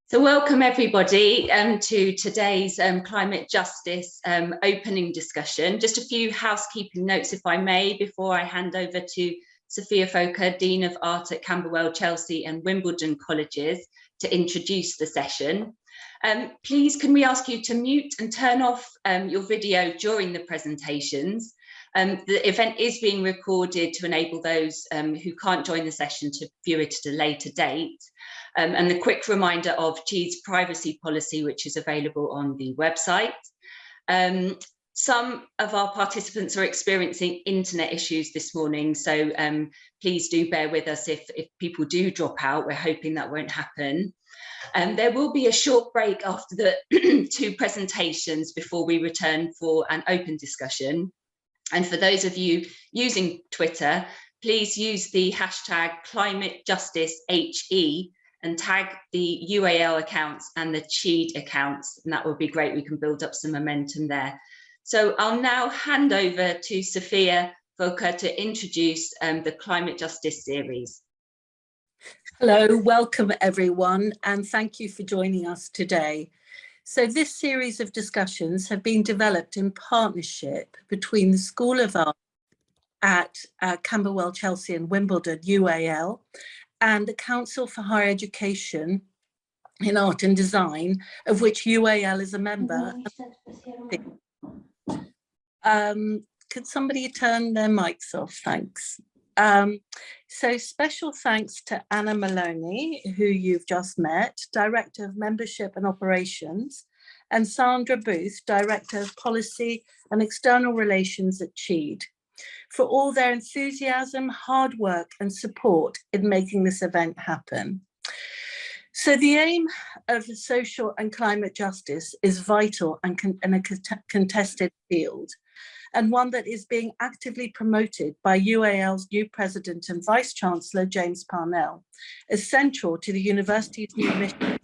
So welcome everybody to today's climate justice opening discussion. Just a few housekeeping notes, if I may, before I hand over to Sophia Foker, Dean of Art at Camberwell, Chelsea and Wimbledon Colleges, to introduce the session. Please can we ask you to mute and turn off your video during the presentations. The event is being recorded to enable those who can't join the session to view it at a later date. And the quick reminder of GEE's privacy policy, which is available on the website. Some of our participants are experiencing internet issues this morning, so please do bear with us if people do drop out. We're hoping that won't happen. There will be a short break after the two presentations before we return for an open discussion. And for those of you using Twitter, please use the hashtag #ClimateJusticeHE and tag the UAL accounts and the CHEED accounts, and that would be great. We can build up some momentum there. So I'll now hand over to Sophia Foker to introduce the Climate Justice series. Hello, welcome everyone, and thank you for joining us today. So this series of discussions have been developed in partnership between the School of Art at Camberwell, Chelsea and Wimbledon, UAL, and the Council for Higher Education in Art and Design, of which UAL is a member. Could somebody turn their mics off? Thanks. So special thanks to Anna Maloney, who you've just met, Director of Membership and Operations, and Sandra Booth, Director of Policy and External Relations at CHEED, for all their enthusiasm, hard work and support in making this event happen. So the aim of social and climate justice is vital and a contested field, and one that is being actively promoted by UAL's new President and Vice Chancellor, James Parnell, as central to the university's new mission.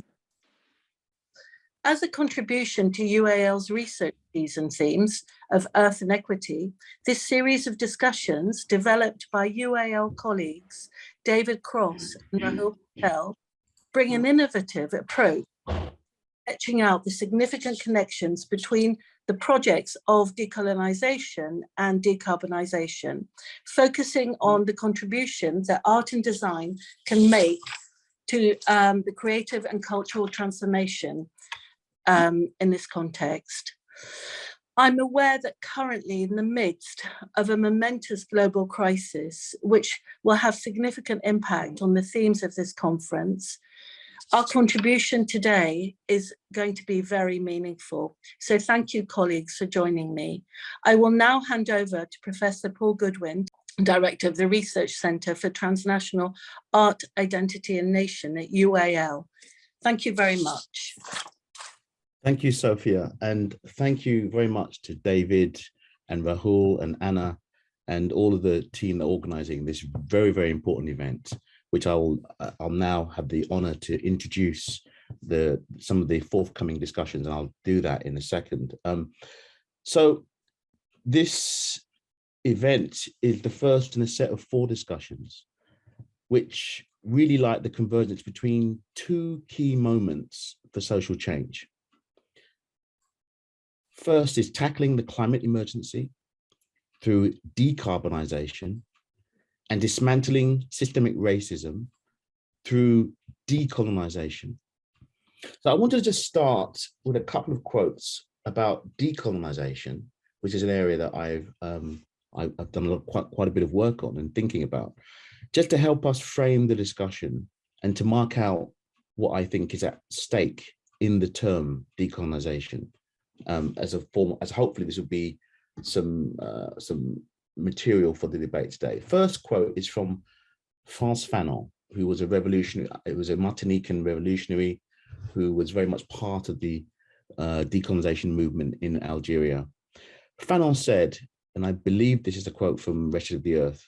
As a contribution to UAL's research season themes of Earth and Equity, this series of discussions developed by UAL colleagues David Cross and Rahul Patel bring an innovative approach, sketching out the significant connections between the projects of decolonization and decarbonization, focusing on the contribution that art and design can make to the creative and cultural transformation in this context. I'm aware that currently in the midst of a momentous global crisis, which will have significant impact on the themes of this conference, our contribution today is going to be very meaningful. So thank you, colleagues, for joining me. I will now hand over to Professor Paul Goodwin, Director of the Research Centre for Transnational Art, Identity and Nation at UAL. Thank you very much. Thank you, Sophia, and thank you very much to David and Rahul and Anna and all of the team that are organising this very, very important event, which I'll now have the honour to introduce some of the forthcoming discussions, and I'll do that in a second. So this event is the first in a set of 4 discussions, which really like the convergence between 2 key moments for social change. First is tackling the climate emergency through decarbonisation and dismantling systemic racism through decolonisation. So I wanted to just start with a couple of quotes about decolonisation, which is an area that I've done quite a bit of work on and thinking about, just to help us frame the discussion and to mark out what I think is at stake in the term decolonisation. As hopefully this will be some material for the debate today. First quote is from Frantz Fanon, who was a revolutionary. It was a Martinican revolutionary who was very much part of the decolonisation movement in Algeria. Fanon said, and I believe this is a quote from Wretched of the Earth,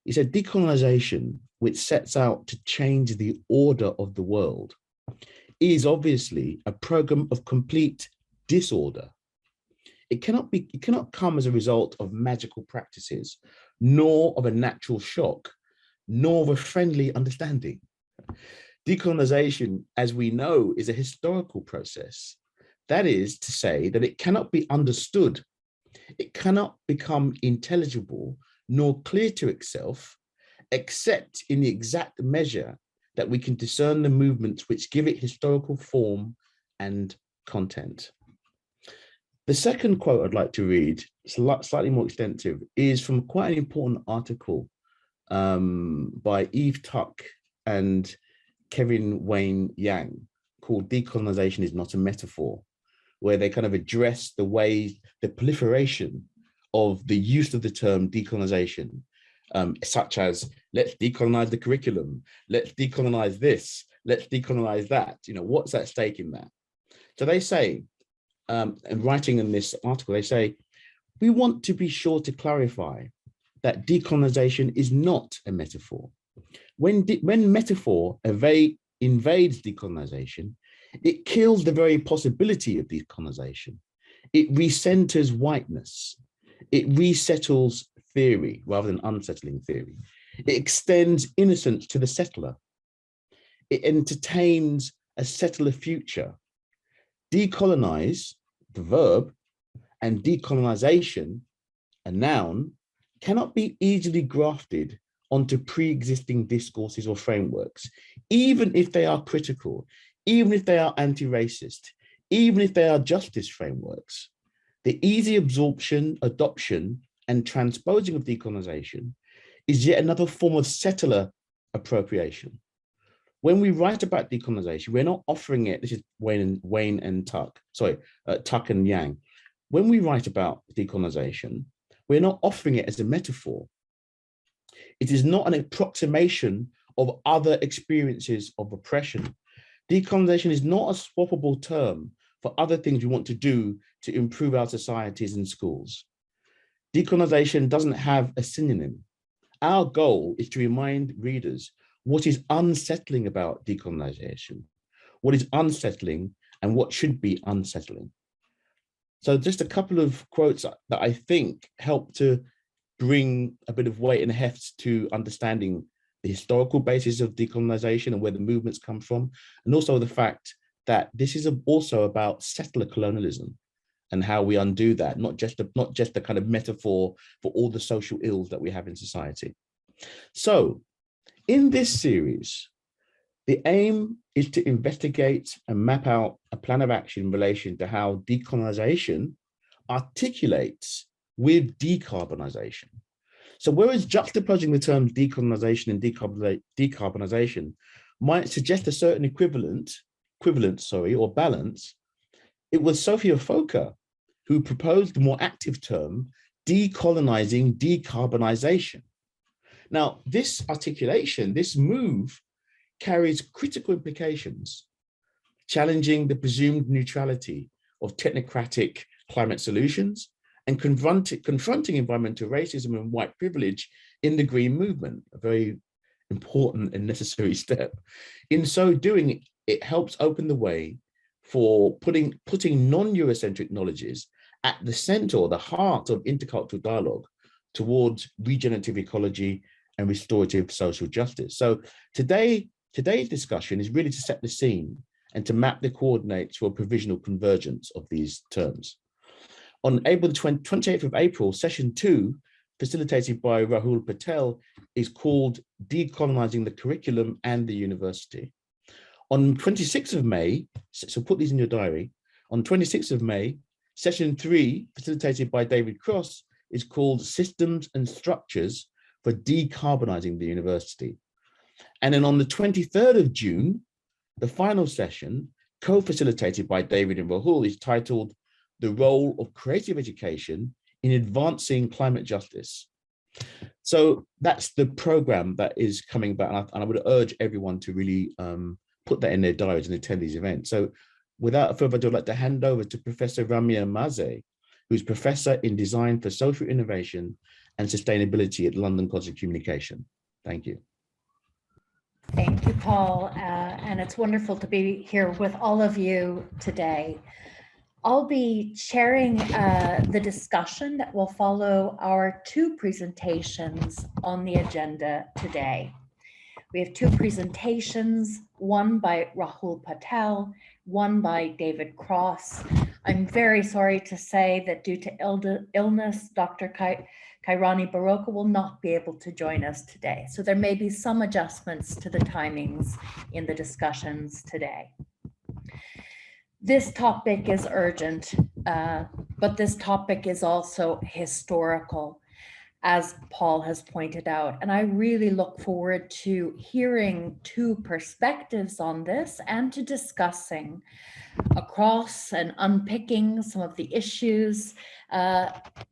he said, "Decolonisation, which sets out to change the order of the world, is obviously a program of complete disorder. It cannot come as a result of magical practices, nor of a natural shock, nor of a friendly understanding. Decolonization, as we know, is a historical process. That is to say that it cannot be understood. It cannot become intelligible nor clear to itself, except in the exact measure that we can discern the movements which give it historical form and content. The second quote I'd like to read, slightly more extensive, is from quite an important article by Eve Tuck and Kevin Wayne Yang called "Decolonization is Not a Metaphor," where they kind of address the way, the proliferation of the use of the term decolonization, such as let's decolonize the curriculum, let's decolonize this, let's decolonize that. You know, what's at stake in that? So they say, and writing in this article, they say, we want to be sure to clarify that decolonization is not a metaphor. When metaphor invades decolonization, it kills the very possibility of decolonization. It recenters whiteness. It resettles theory rather than unsettling theory. It extends innocence to the settler. It entertains a settler future. Decolonize, the verb, and decolonization, a noun, cannot be easily grafted onto pre-existing discourses or frameworks, even if they are critical, even if they are anti-racist, even if they are justice frameworks. The easy absorption, adoption, and transposing of decolonization is yet another form of settler appropriation. When we write about decolonization, we're not offering it, this is Wayne and Tuck, Tuck and Yang. When we write about decolonization, we're not offering it as a metaphor. It is not an approximation of other experiences of oppression. Decolonization is not a swappable term for other things we want to do to improve our societies and schools. Decolonization doesn't have a synonym. Our goal is to remind readers what is unsettling about decolonization, what is unsettling and what should be unsettling. So just a couple of quotes that I think help to bring a bit of weight and heft to understanding the historical basis of decolonization and where the movements come from, and also the fact that this is also about settler colonialism and how we undo that, not just the kind of metaphor for all the social ills that we have in society. So in this series, the aim is to investigate and map out a plan of action in relation to how decolonization articulates with decarbonization. So whereas juxtaposing the terms decolonization and decarbonization might suggest a certain equivalence, or balance, it was Sophia Fokker who proposed the more active term decolonizing decarbonization. Now, this articulation, this move, carries critical implications, challenging the presumed neutrality of technocratic climate solutions and confronting environmental racism and white privilege in the Green Movement, a very important and necessary step. In so doing, it helps open the way for putting non-Eurocentric knowledges at the center or the heart of intercultural dialogue towards regenerative ecology and restorative social justice. So today's discussion is really to set the scene and to map the coordinates for a provisional convergence of these terms. On April the 28th of April, session 2, facilitated by Rahul Patel, is called Decolonizing the Curriculum and the University. On 26th of May, so put these in your diary, on 26th of May, session 3, facilitated by David Cross, is called Systems and Structures for Decarbonizing the University. And then on the 23rd of June, the final session, co-facilitated by David and Rahul, is titled The Role of Creative Education in Advancing Climate Justice. So that's the program that is coming back, and I would urge everyone to really put that in their diaries and attend these events. So without further ado, I'd like to hand over to Professor Ramya Maze, who's Professor in Design for Social Innovation and Sustainability at London College of Communication. Thank you. Thank you, Paul, and it's wonderful to be here with all of you today. I'll be chairing the discussion that will follow our two presentations on the agenda today. We have two presentations, one by Rahul Patel, one by David Cross. I'm very sorry to say that due to illness, Dr. Kairani Baraka will not be able to join us today. So there may be some adjustments to the timings in the discussions today. This topic is urgent, but this topic is also historical, as Paul has pointed out. And I really look forward to hearing two perspectives on this and to discussing across and unpicking some of the issues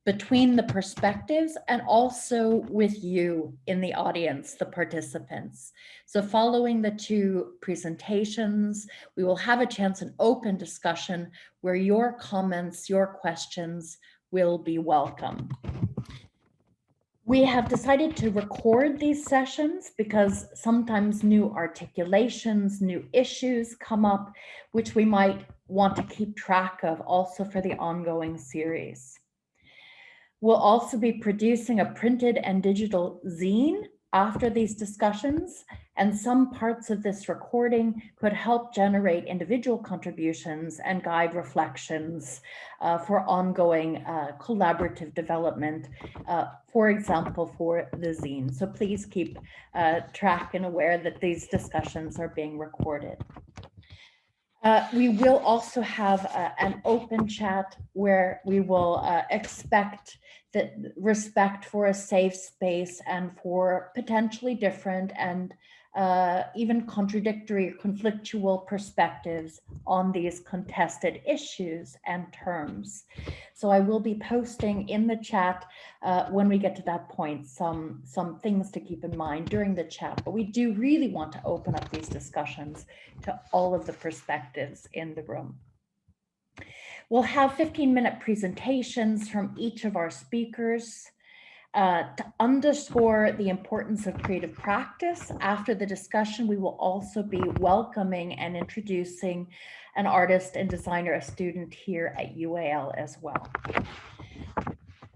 between the perspectives and also with you in the audience, the participants. So following the two presentations, we will have a chance an open discussion where your comments, your questions will be welcome. We have decided to record these sessions because sometimes new articulations, new issues come up, which we might want to keep track of also for the ongoing series. We'll also be producing a printed and digital zine after these discussions, and some parts of this recording could help generate individual contributions and guide reflections for ongoing collaborative development, for example, for the zine. So please keep track and aware that these discussions are being recorded. We will also have an open chat where we will expect that respect for a safe space and for potentially different and even contradictory or conflictual perspectives on these contested issues and terms. So I will be posting in the chat when we get to that point some things to keep in mind during the chat, but we do really want to open up these discussions to all of the perspectives in the room. We'll have 15-minute presentations from each of our speakers. To underscore the importance of creative practice, after the discussion, we will also be welcoming and introducing an artist and designer, a student here at UAL as well.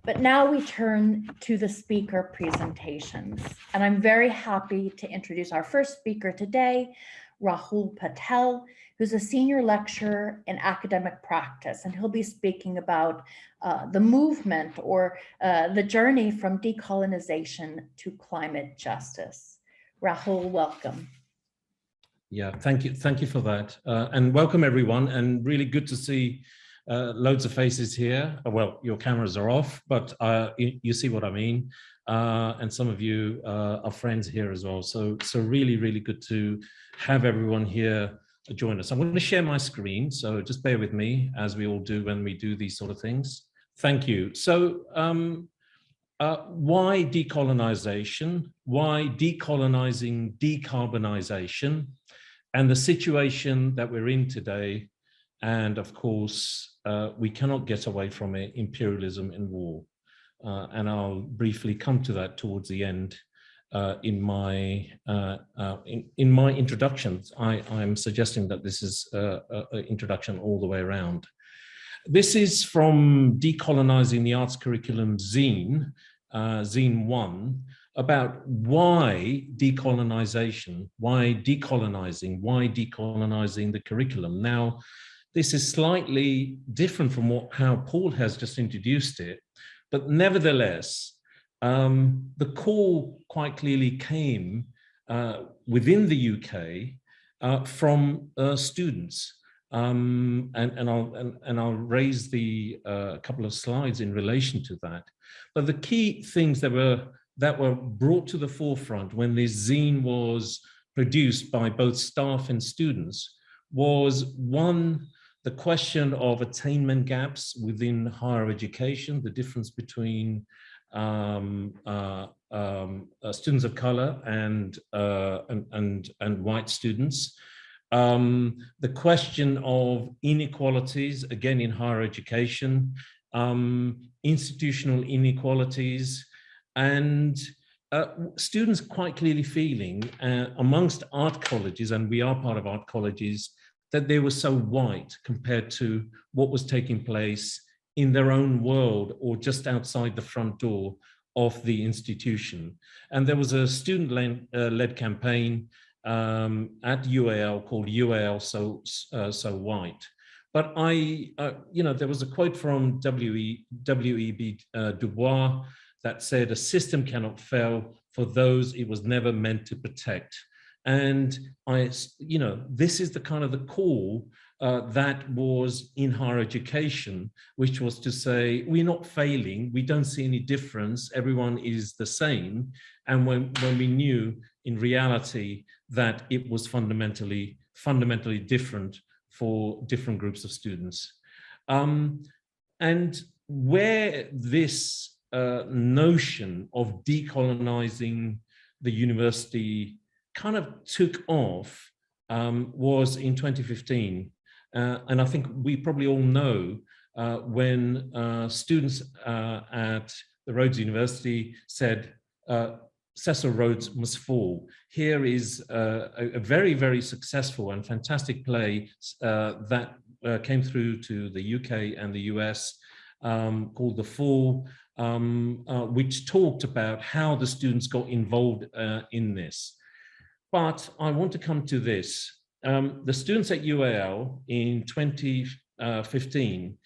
But now we turn to the speaker presentations, and I'm very happy to introduce our first speaker today, Rahul Patel, who's a senior lecturer in academic practice, and he'll be speaking about the movement or the journey from decolonization to climate justice. Rahul, welcome. Yeah, thank you for that. And welcome everyone, and really good to see loads of faces here. Well, your cameras are off, but you see what I mean. And some of you are friends here as well. So really, really good to have everyone here join us. I'm going to share my screen, so just bear with me as we all do when we do these sort of things. Thank you. So why decolonization? Why decolonizing decarbonization? And the situation that we're in today. And of course, we cannot get away from it, imperialism and war. And I'll briefly come to that towards the end in my introductions. I'm suggesting that this is an introduction all the way around. This is from Decolonizing the Arts Curriculum zine, zine 1, about why decolonization, why decolonizing the curriculum. Now, this is slightly different from how Paul has just introduced it, but nevertheless, the call quite clearly came within the UK from students. And I'll raise the couple of slides in relation to that. But the key things that were brought to the forefront when this zine was produced by both staff and students was, one, the question of attainment gaps within higher education, the difference between students of color and white students. The question of inequalities, again in higher education, institutional inequalities, and students quite clearly feeling amongst art colleges, and we are part of art colleges, that they were so white compared to what was taking place in their own world or just outside the front door of the institution. And there was a student-led campaign at UAL called UAL So White. But there was a quote from W.E.B. Du Bois that said, "A system cannot fail for those it was never meant to protect." And this is the kind of the call that was in higher education, which was to say, we're not failing, we don't see any difference, everyone is the same. And when we knew in reality that it was fundamentally different for different groups of students. And where this notion of decolonizing the university kind of took off was in 2015. And I think we probably all know when students at the Rhodes University said, Cecil Rhodes must fall. Here is a very, very successful and fantastic play that came through to the UK and the US called The Fall, which talked about how the students got involved in this. But I want to come to this. The students at UAL in 2015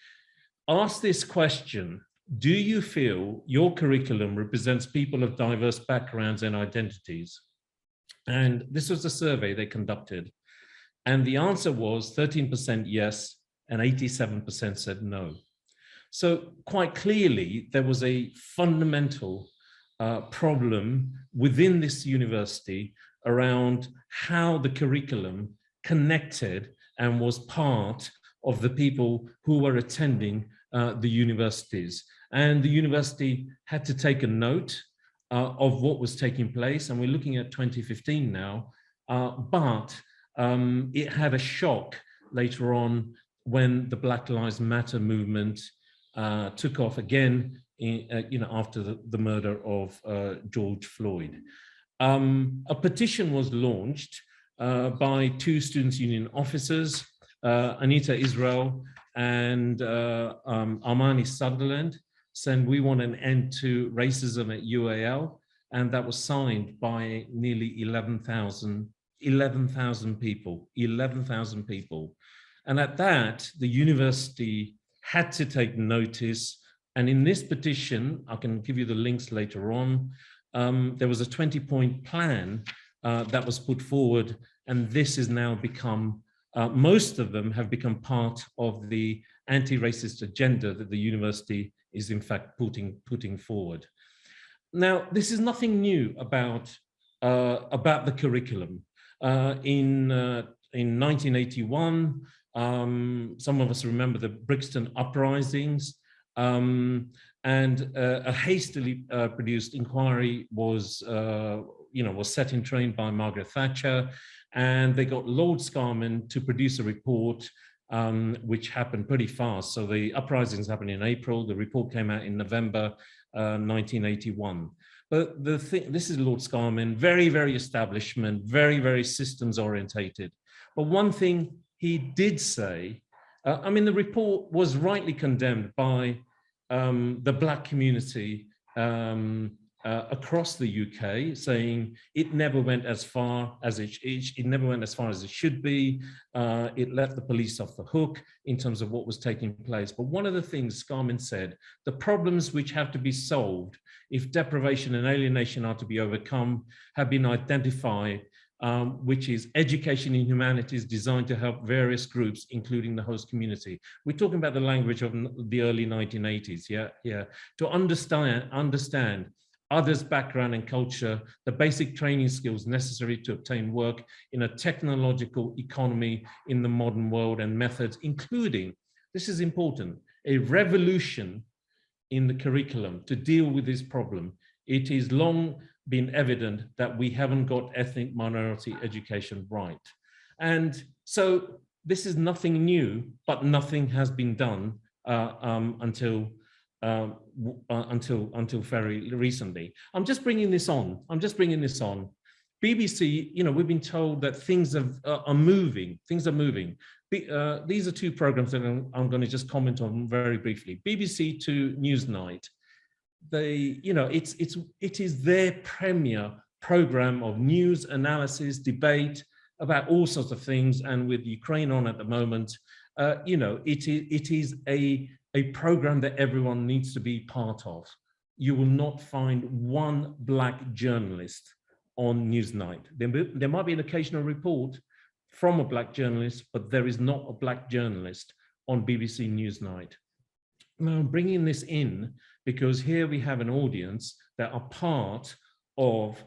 asked this question: do you feel your curriculum represents people of diverse backgrounds and identities? And this was a survey they conducted. And the answer was 13% yes, and 87% said no. So quite clearly, there was a fundamental problem within this university around how the curriculum connected and was part of the people who were attending the universities. And the university had to take a note of what was taking place. And we're looking at 2015 now, but it had a shock later on when the Black Lives Matter movement took off again, after the murder of George Floyd. A petition was launched by two students' union officers, Anita Israel and Armani Sutherland, saying we want an end to racism at UAL, and that was signed by nearly 11,000 people, 11,000 people. And at that, the university had to take notice. And in this petition, I can give you the links later on, there was a 20-point plan that was put forward, and this has now become, most of them have become part of the anti-racist agenda that the university is in fact putting forward. Now, this is nothing new about the curriculum. In 1981, some of us remember the Brixton uprisings, and a hastily produced inquiry was set in train by Margaret Thatcher, and they got Lord Scarman to produce a report, which happened pretty fast. So the uprisings happened in April. The report came out in November 1981. But this is Lord Scarman, very, very establishment, very, very systems orientated. But one thing he did say, the report was rightly condemned by the Black community across the UK, saying it never went as far as it should be. It let the police off the hook in terms of what was taking place. But one of the things Scarman said, the problems which have to be solved if deprivation and alienation are to be overcome have been identified, which is education in humanities designed to help various groups, including the host community. We're talking about the language of the early 1980s, yeah. To understand others' background and culture, the basic training skills necessary to obtain work in a technological economy in the modern world, and methods, including, this is important, a revolution in the curriculum to deal with this problem. It is long been evident that we haven't got ethnic minority education right. And so this is nothing new, but nothing has been done until very recently. I'm just bringing this on. BBC, we've been told that things are moving. These are two programs that I'm going to just comment on very briefly. BBC 2 Newsnight. it is their premier program of news, analysis, debate about all sorts of things. And with Ukraine on at the moment, it is a program that everyone needs to be part of. You will not find one Black journalist on Newsnight. There might be an occasional report from a Black journalist, but there is not a Black journalist on BBC Newsnight. Now, I'm bringing this in because here we have an audience that are part of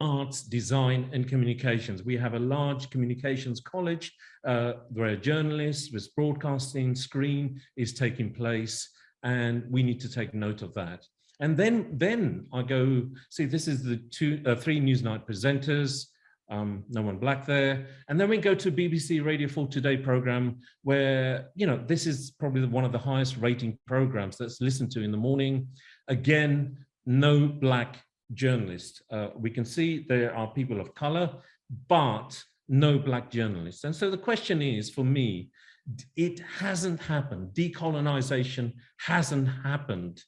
arts, design, and communications. We have a large communications college where journalists with broadcasting, screen is taking place, and we need to take note of that. And then I go, see, this is the three Newsnight presenters, no one Black there. And then we go to BBC Radio 4 Today program where, this is probably one of the highest rating programs that's listened to in the morning. Again, no Black journalists. We can see there are people of color, but no Black journalists. And so the question is, for me, it hasn't happened. Decolonization hasn't happened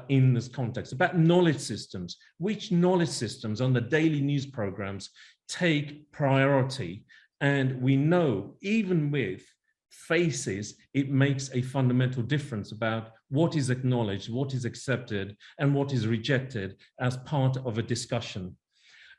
in this context. About knowledge systems, which knowledge systems on the daily news programs take priority? And we know, even with faces, it makes a fundamental difference about what is acknowledged, what is accepted, and what is rejected as part of a discussion.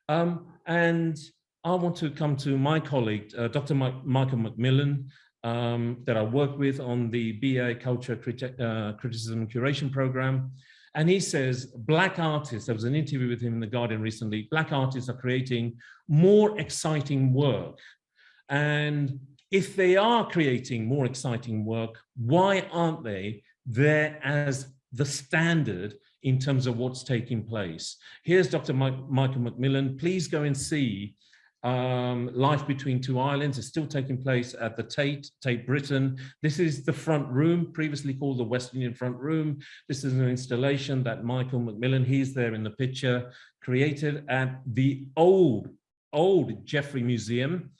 And I want to come to my colleague, Dr. Michael Macmillan, that I work with on the BA Culture Criticism and Curation program. And he says, Black artists, there was an interview with him in The Guardian recently, Black artists are creating more exciting work. And if they are creating more exciting work, why aren't they there as the standard in terms of what's taking place? Here's Dr. Michael Macmillan. Please go and see Life Between Two Islands. Is still taking place at the Tate Britain. This is the front room, previously called the West Indian Front Room. This is an installation that Michael Macmillan, he's there in the picture, created at the old Jeffrey Museum,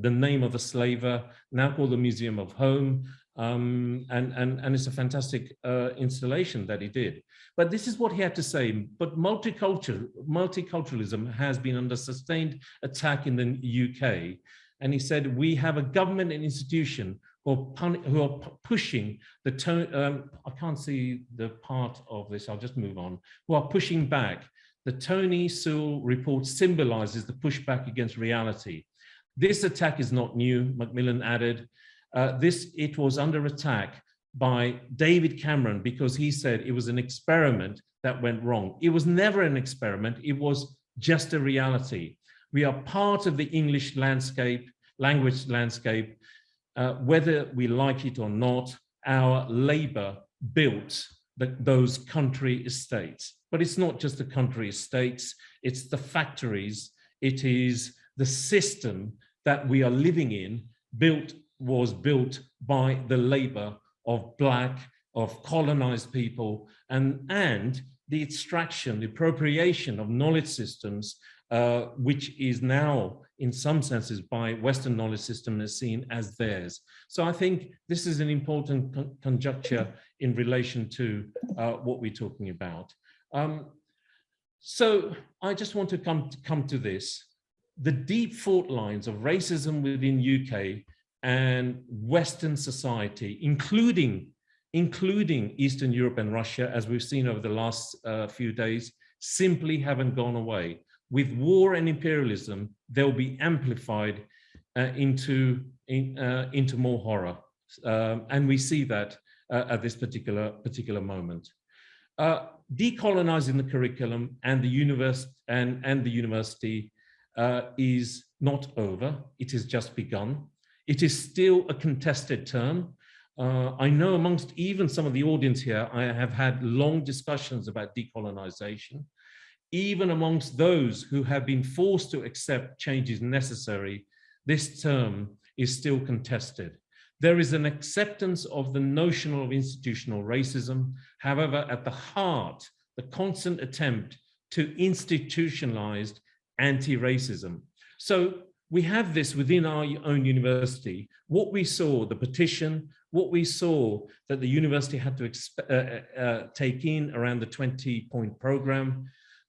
the name of a slaver, now called the Museum of Home. And it's a fantastic installation that he did. But this is what he had to say. But multiculturalism has been under sustained attack in the UK. And he said, we have a government and institution who are pushing the tone. I can't see the part of this, I'll just move on. Who are pushing back. The Tony Sewell report symbolizes the pushback against reality. This attack is not new, Macmillan added. It was under attack by David Cameron because he said it was an experiment that went wrong. It was never an experiment, it was just a reality. We are part of the English landscape, language landscape, whether we like it or not. Our labor built those country estates. But it's not just the country estates, it's the factories, it is the system that we are living in, was built by the labor of Black, of colonized people, and the extraction, the appropriation of knowledge systems, which is now, in some senses, by Western knowledge system is seen as theirs. So I think this is an important conjuncture in relation to what we're talking about. So I just want to come to this. The deep fault lines of racism within UK and Western society, including Eastern Europe and Russia, as we've seen over the last few days, simply haven't gone away. With war and imperialism, they'll be amplified into more horror, and we see that at this particular moment. Decolonizing the curriculum and the university is not over. It has just begun. It is still a contested term. I know amongst even some of the audience here, I have had long discussions about decolonization. Even amongst those who have been forced to accept changes necessary, this term is still contested. There is an acceptance of the notion of institutional racism. However, at the heart, the constant attempt to institutionalize anti-racism. So we have this within our own university. What we saw, the petition, what we saw that the university had to take in around the 20-point program.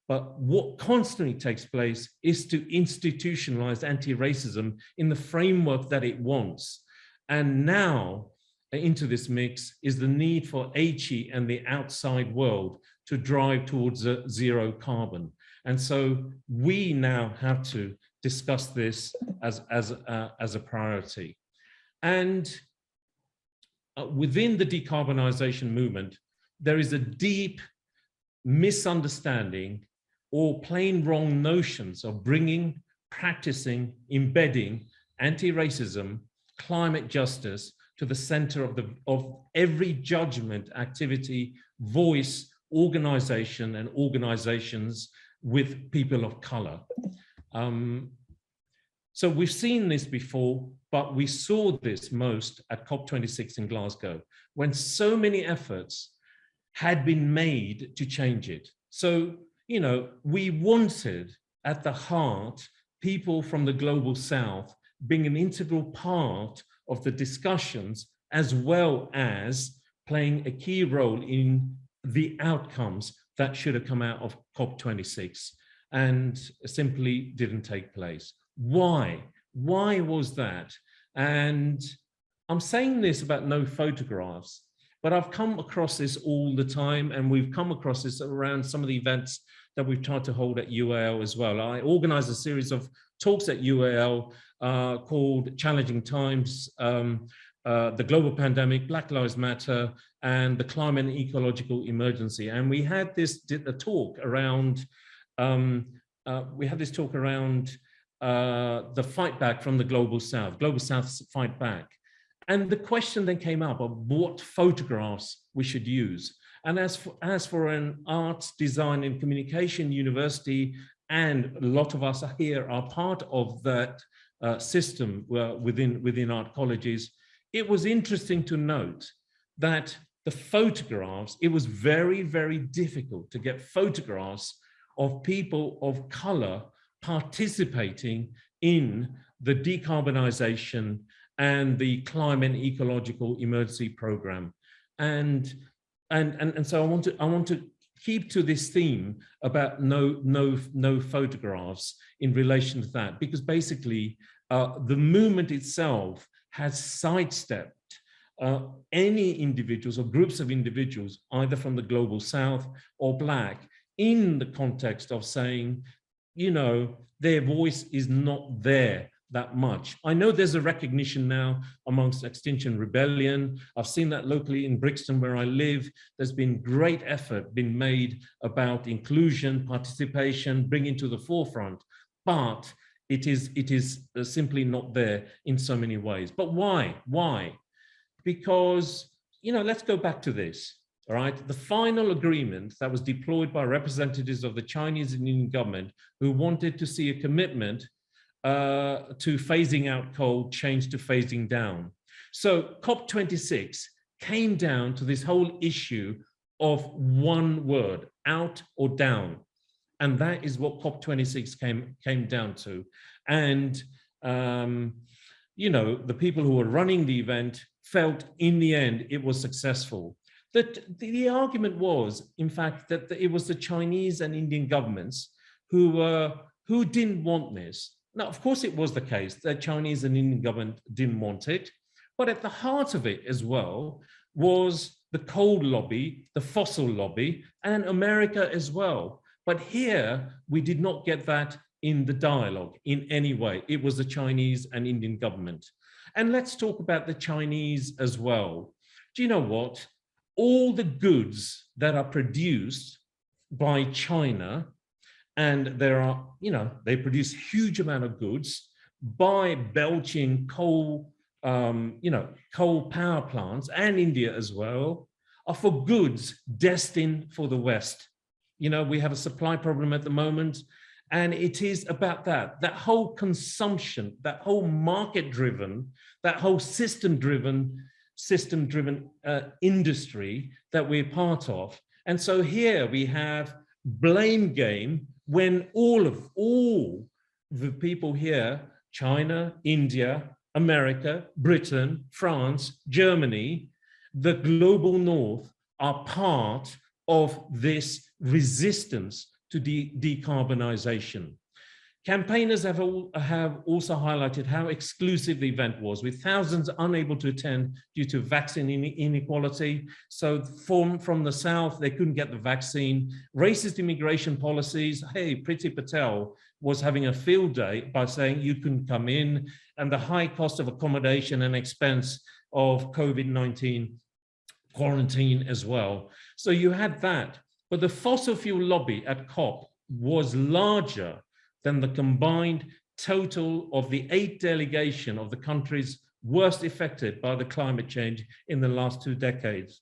But what constantly takes place is to institutionalize anti-racism in the framework that it wants. And now into this mix is the need for HE and the outside world to drive towards zero carbon. And so we now have to discuss this as a priority. And within the decarbonization movement, there is a deep misunderstanding or plain wrong notions of bringing, practicing, embedding anti-racism, climate justice to the center of every judgment, activity, voice, organization, and organizations with people of color. So we've seen this before, but we saw this most at COP26 in Glasgow, when so many efforts had been made to change it. So, you know, we wanted at the heart people from the global south being an integral part of the discussions, as well as playing a key role in the outcomes that should have come out of COP26 and simply didn't take place. Why? Why was that? And I'm saying this about no photographs, but I've come across this all the time, and we've come across this around some of the events that we've tried to hold at UAL as well. I organized a series of talks at UAL called Challenging Times, the Global Pandemic, Black Lives Matter, and the Climate and Ecological Emergency. And we had a talk around, the fight back from the Global South's fight back. And the question then came up of what photographs we should use. And as for an arts, design, and communication university, and a lot of us here are part of that system within art colleges, it was interesting to note that the photographs, it was very, very difficult to get photographs of people of color participating in the decarbonization and the climate and ecological emergency program. And so I want to keep to this theme about no photographs in relation to that, because basically the movement itself has sidestepped any individuals or groups of individuals, either from the global south or Black, in the context of saying, you know, their voice is not there that much. I know there's a recognition now amongst Extinction Rebellion. I've seen that locally in Brixton, where I live. There's been great effort been made about inclusion, participation, bringing to the forefront, but it is simply not there in so many ways. But why? Why? Because, you know, let's go back to this. All right, the final agreement that was deployed by representatives of the Chinese and Indian government who wanted to see a commitment to phasing out coal change to phasing down. So COP26 came down to this whole issue of one word, out or down. And that is what COP26 came down to. And, you know, the people who were running the event felt in the end it was successful. The argument was, in fact, that it was the Chinese and Indian governments who didn't want this. Now, of course, it was the case that Chinese and Indian government didn't want it, but at the heart of it as well was the coal lobby, the fossil lobby, and America as well. But here, we did not get that in the dialogue in any way. It was the Chinese and Indian government. And let's talk about the Chinese as well. Do you know what? All the goods that are produced by China, and there are, you know, they produce huge amount of goods by belching coal, you know, coal power plants, and India as well, are for goods destined for the West. You know, we have a supply problem at the moment, and it is about that whole consumption, that whole market-driven, that whole system-driven industry that we're part of. And so here we have blame game when all the people here, China, India, America, Britain, France, Germany, the global north are part of this resistance to decarbonization. Campaigners have also highlighted how exclusive the event was, with thousands unable to attend due to vaccine inequality. So from the South, they couldn't get the vaccine. Racist immigration policies. Hey, Priti Patel was having a field day by saying you couldn't come in, and the high cost of accommodation and expense of COVID-19 quarantine as well. So you had that, but the fossil fuel lobby at COP was larger than the combined total of the 8 delegation of the countries worst affected by the climate change in the last 2 decades.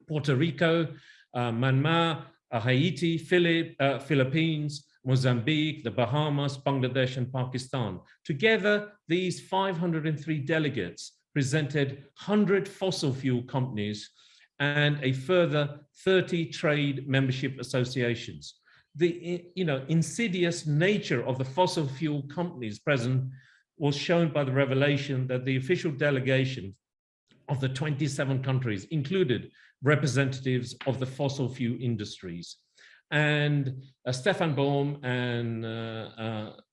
Puerto Rico, Myanmar, Haiti, Philippines, Mozambique, the Bahamas, Bangladesh, and Pakistan. Together, these 503 delegates presented 100 fossil fuel companies and a further 30 trade membership associations. The insidious nature of the fossil fuel companies present was shown by the revelation that the official delegation of the 27 countries included representatives of the fossil fuel industries. And Stefan Bohm and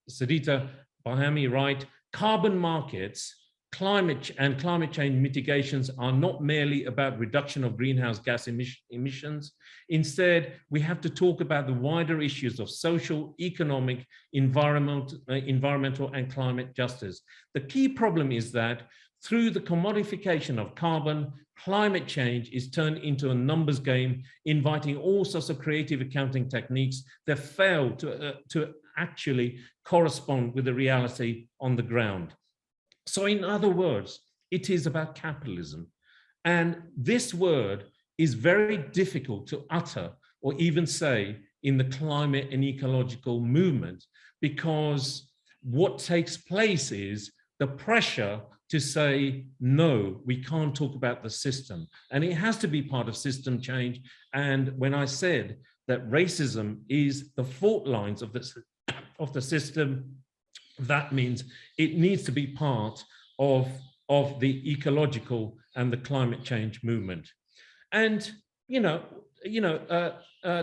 Sadita Bahami write, carbon markets, climate change mitigations are not merely about reduction of greenhouse gas emissions. Instead, we have to talk about the wider issues of social, economic, environmental and climate justice. The key problem is that through the commodification of carbon, climate change is turned into a numbers game, inviting all sorts of creative accounting techniques that fail to actually correspond with the reality on the ground. So in other words, it is about capitalism. And this word is very difficult to utter or even say in the climate and ecological movement, because what takes place is the pressure to say, no, we can't talk about the system. And it has to be part of system change. And when I said that racism is the fault lines of the system, that means it needs to be part of the ecological and the climate change movement. And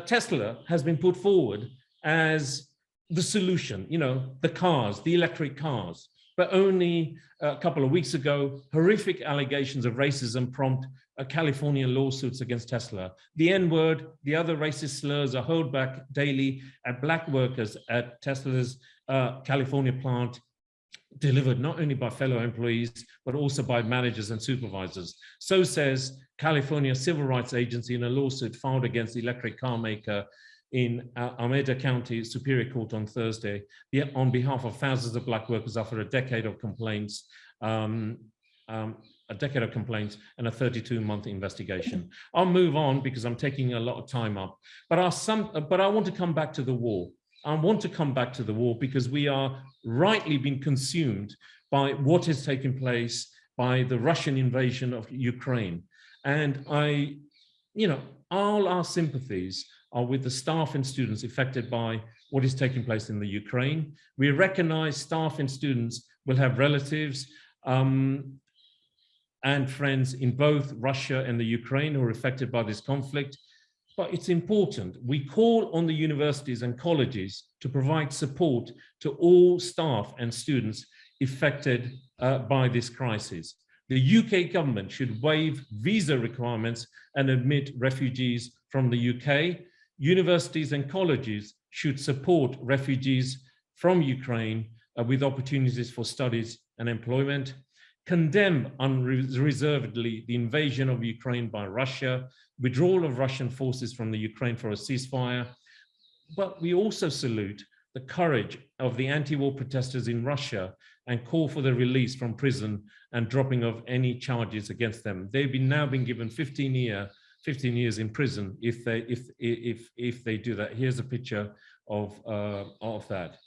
Tesla has been put forward as the solution. The cars, the electric cars. But only a couple of weeks ago, horrific allegations of racism prompt California lawsuits against Tesla. The N-word, the other racist slurs are hurled back daily at Black workers at Tesla's California plant, delivered not only by fellow employees, but also by managers and supervisors. So says California Civil Rights Agency in a lawsuit filed against the electric car maker in Alameda County Superior Court on Thursday, on behalf of thousands of Black workers after a decade of complaints, and a 32-month investigation. I'll move on because I'm taking a lot of time up, but I want to come back to the war. I want to come back to the war because we are rightly being consumed by what has taken place by the Russian invasion of Ukraine. And all our sympathies are with the staff and students affected by what is taking place in the Ukraine. We recognize staff and students will have relatives and friends in both Russia and the Ukraine who are affected by this conflict. But it's important. We call on the universities and colleges to provide support to all staff and students affected by this crisis. The UK government should waive visa requirements and admit refugees from the UK. Universities and colleges should support refugees from Ukraine with opportunities for studies and employment. Condemn unreservedly the invasion of Ukraine by Russia, withdrawal of Russian forces from the Ukraine for a ceasefire. But we also salute the courage of the anti-war protesters in Russia and call for their release from prison and dropping of any charges against them. They've now been given 15 years in prison if they do that. Here's a picture of that.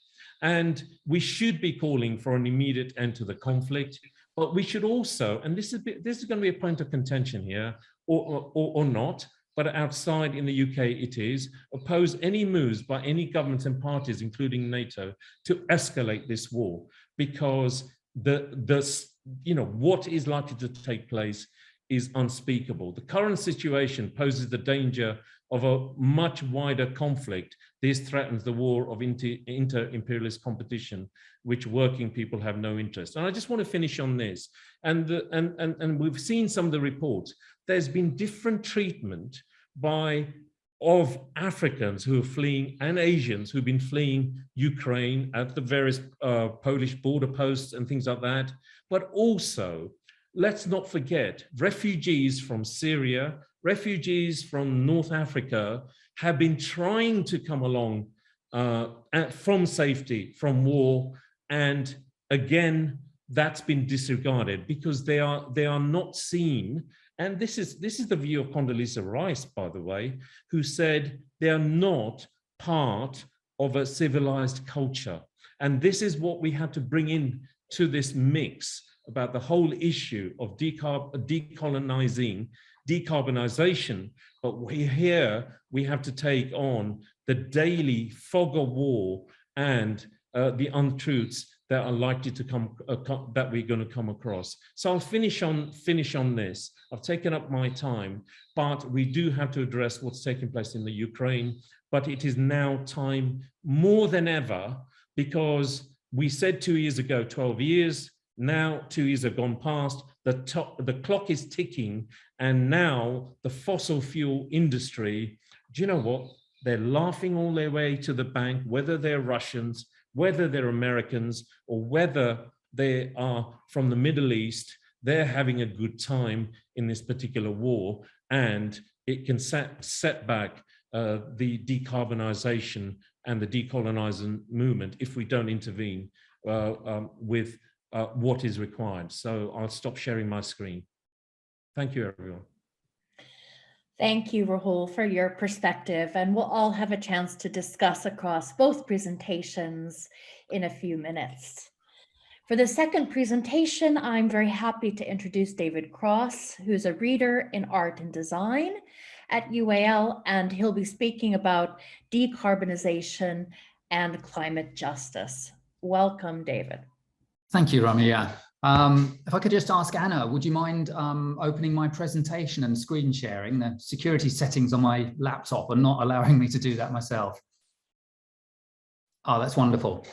And we should be calling for an immediate end to the conflict. But we should also, and this is going to be a point of contention here, or not, but outside in the UK it is, oppose any moves by any governments and parties, including NATO, to escalate this war, because what is likely to take place is unspeakable. The current situation poses the danger of a much wider conflict. This threatens the war of inter-imperialist competition, which working people have no interest. And I just want to finish on this. And we've seen some of the reports. There's been different treatment of Africans who are fleeing and Asians who've been fleeing Ukraine at the various Polish border posts and things like that. But also, let's not forget, refugees from Syria, refugees from North Africa have been trying to come along from safety, from war, and again, that's been disregarded because they are not seen. And this is the view of Condoleezza Rice, by the way, who said they are not part of a civilized culture. And this is what we have to bring in to this mix about the whole issue of decarbonization. But we have to take on the daily fog of war and the untruths that are likely to come, that we're going to come across. So I'll finish on this. I've taken up my time, but we do have to address what's taking place in the Ukraine. But it is now time more than ever, because we said 2 years ago, 12 years, now 2 years have gone past, the clock is ticking, and now the fossil fuel industry, do you know what? They're laughing all their way to the bank, whether they're Russians, whether they're Americans, or whether they are from the Middle East. They're having a good time in this particular war, and it can set back the decarbonization and the decolonizing movement if we don't intervene with what is required. So I'll stop sharing my screen. Thank you, everyone. Thank you, Rahul, for your perspective, and we'll all have a chance to discuss across both presentations in a few minutes. For the second presentation, I'm very happy to introduce David Cross, who's a reader in art and design at UAL, and he'll be speaking about decarbonization and climate justice. Welcome, David. Thank you, Ramya. If I could just ask Anna, would you mind opening my presentation and screen sharing? The security settings on my laptop are not allowing me to do that myself. Oh, that's wonderful.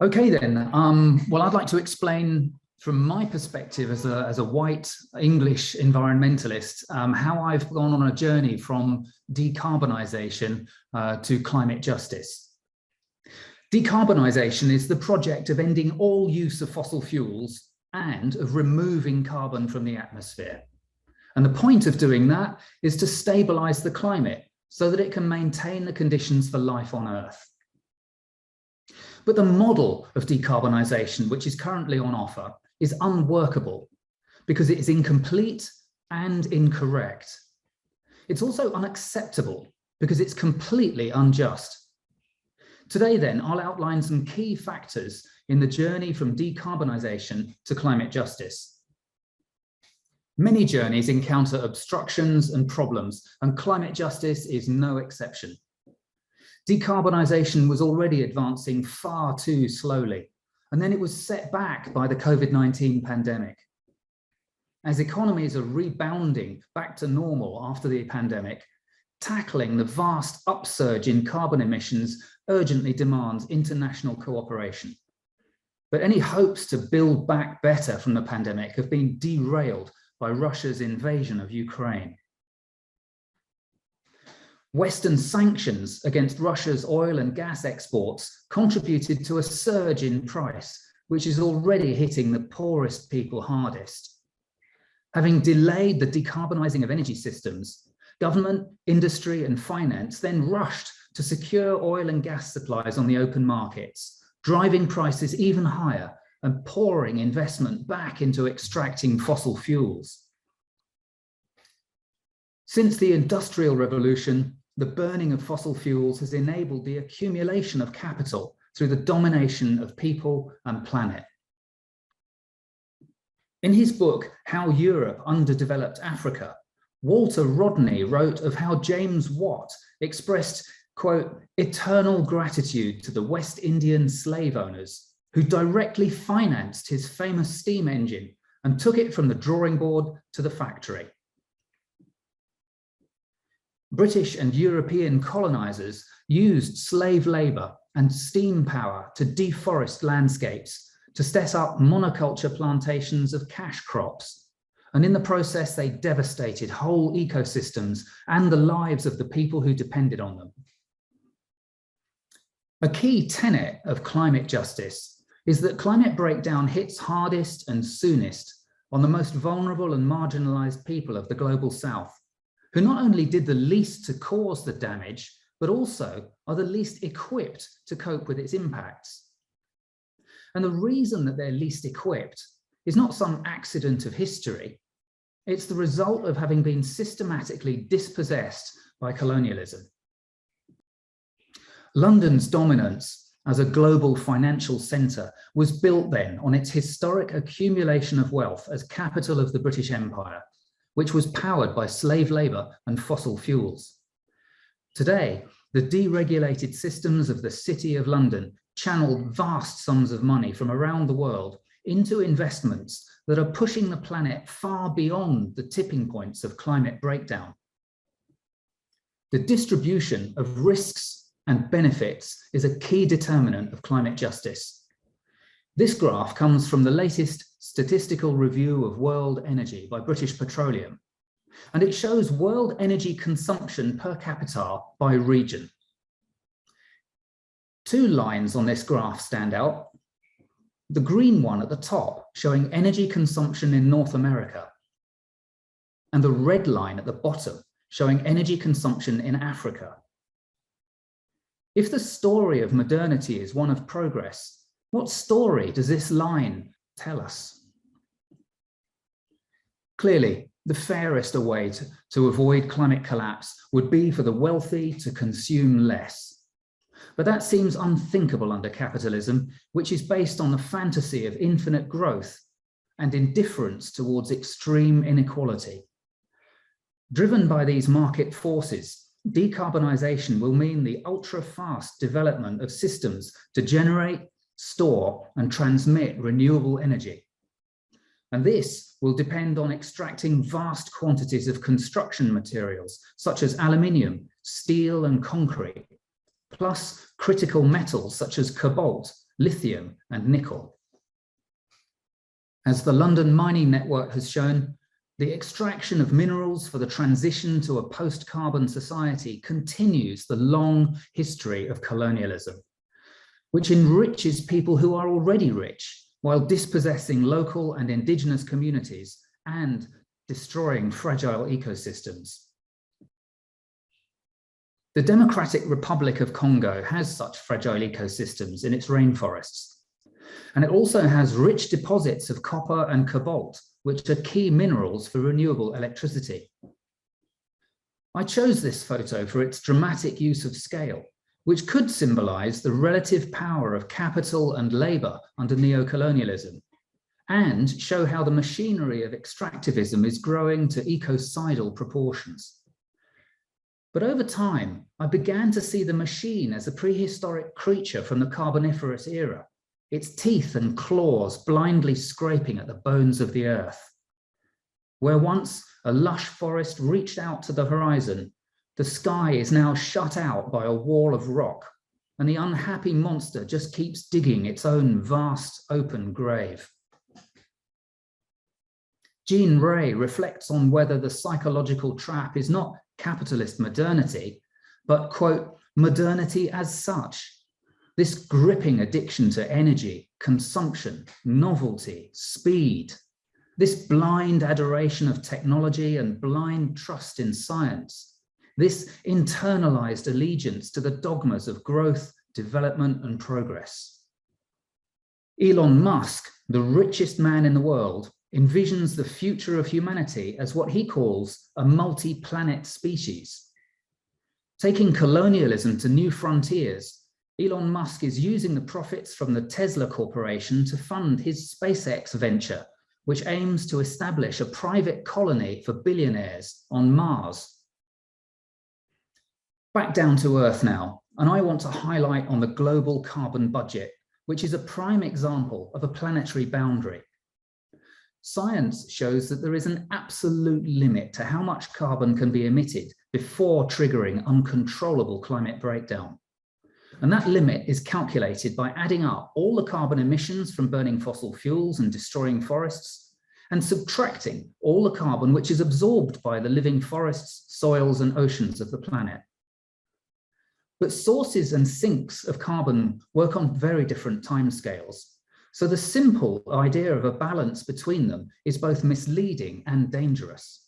Okay then, well, I'd like to explain from my perspective as a white English environmentalist, how I've gone on a journey from decarbonisation to climate justice. Decarbonisation is the project of ending all use of fossil fuels and of removing carbon from the atmosphere. And the point of doing that is to stabilise the climate so that it can maintain the conditions for life on Earth. But the model of decarbonisation, which is currently on offer, is unworkable because it is incomplete and incorrect. It's also unacceptable because it's completely unjust. Today then, I'll outline some key factors in the journey from decarbonisation to climate justice. Many journeys encounter obstructions and problems, and climate justice is no exception. Decarbonisation was already advancing far too slowly, and then it was set back by the COVID-19 pandemic. As economies are rebounding back to normal after the pandemic, tackling the vast upsurge in carbon emissions urgently demands international cooperation. But any hopes to build back better from the pandemic have been derailed by Russia's invasion of Ukraine. Western sanctions against Russia's oil and gas exports contributed to a surge in price, which is already hitting the poorest people hardest. Having delayed the decarbonising of energy systems, government, industry and finance then rushed to secure oil and gas supplies on the open markets, driving prices even higher and pouring investment back into extracting fossil fuels. Since the Industrial Revolution, the burning of fossil fuels has enabled the accumulation of capital through the domination of people and planet. In his book, How Europe Underdeveloped Africa, Walter Rodney wrote of how James Watt expressed, quote, eternal gratitude to the West Indian slave owners who directly financed his famous steam engine and took it from the drawing board to the factory. British and European colonizers used slave labor and steam power to deforest landscapes, to set up monoculture plantations of cash crops. And in the process, they devastated whole ecosystems and the lives of the people who depended on them. A key tenet of climate justice is that climate breakdown hits hardest and soonest on the most vulnerable and marginalized people of the global South, who not only did the least to cause the damage, but also are the least equipped to cope with its impacts. And the reason that they're least equipped is not some accident of history. It's the result of having been systematically dispossessed by colonialism. London's dominance as a global financial centre was built then on its historic accumulation of wealth as capital of the British Empire, which was powered by slave labour and fossil fuels. Today, the deregulated systems of the City of London channel vast sums of money from around the world into investments that are pushing the planet far beyond the tipping points of climate breakdown. The distribution of risks and benefits is a key determinant of climate justice. This graph comes from the latest statistical review of world energy by British Petroleum, and it shows world energy consumption per capita by region. Two lines on this graph stand out. The green one at the top showing energy consumption in North America, and the red line at the bottom showing energy consumption in Africa. If the story of modernity is one of progress, what story does this line tell us? Clearly, the fairest way to avoid climate collapse would be for the wealthy to consume less. But that seems unthinkable under capitalism, which is based on the fantasy of infinite growth and indifference towards extreme inequality. Driven by these market forces, decarbonisation will mean the ultra-fast development of systems to generate, store, and transmit renewable energy. And this will depend on extracting vast quantities of construction materials, such as aluminium, steel, and concrete, plus critical metals such as cobalt, lithium, and nickel. As the London Mining Network has shown, the extraction of minerals for the transition to a post-carbon society continues the long history of colonialism, which enriches people who are already rich, while dispossessing local and indigenous communities and destroying fragile ecosystems. The Democratic Republic of Congo has such fragile ecosystems in its rainforests, and it also has rich deposits of copper and cobalt, which are key minerals for renewable electricity. I chose this photo for its dramatic use of scale, which could symbolize the relative power of capital and labor under neocolonialism, and show how the machinery of extractivism is growing to ecocidal proportions. But over time, I began to see the machine as a prehistoric creature from the Carboniferous era, its teeth and claws blindly scraping at the bones of the earth. Where once a lush forest reached out to the horizon, the sky is now shut out by a wall of rock, and the unhappy monster just keeps digging its own vast open grave. Jean Ray reflects on whether the psychological trap is not capitalist modernity, but, quote, modernity as such. This gripping addiction to energy, consumption, novelty, speed, this blind adoration of technology and blind trust in science, this internalized allegiance to the dogmas of growth, development, and progress. Elon Musk, the richest man in the world, envisions the future of humanity as what he calls a multi-planet species. Taking colonialism to new frontiers, Elon Musk is using the profits from the Tesla Corporation to fund his SpaceX venture, which aims to establish a private colony for billionaires on Mars. Back down to Earth now, and I want to highlight on the global carbon budget, which is a prime example of a planetary boundary. Science shows that there is an absolute limit to how much carbon can be emitted before triggering uncontrollable climate breakdown. And that limit is calculated by adding up all the carbon emissions from burning fossil fuels and destroying forests, and subtracting all the carbon which is absorbed by the living forests, soils, and oceans of the planet. But sources and sinks of carbon work on very different timescales. So the simple idea of a balance between them is both misleading and dangerous.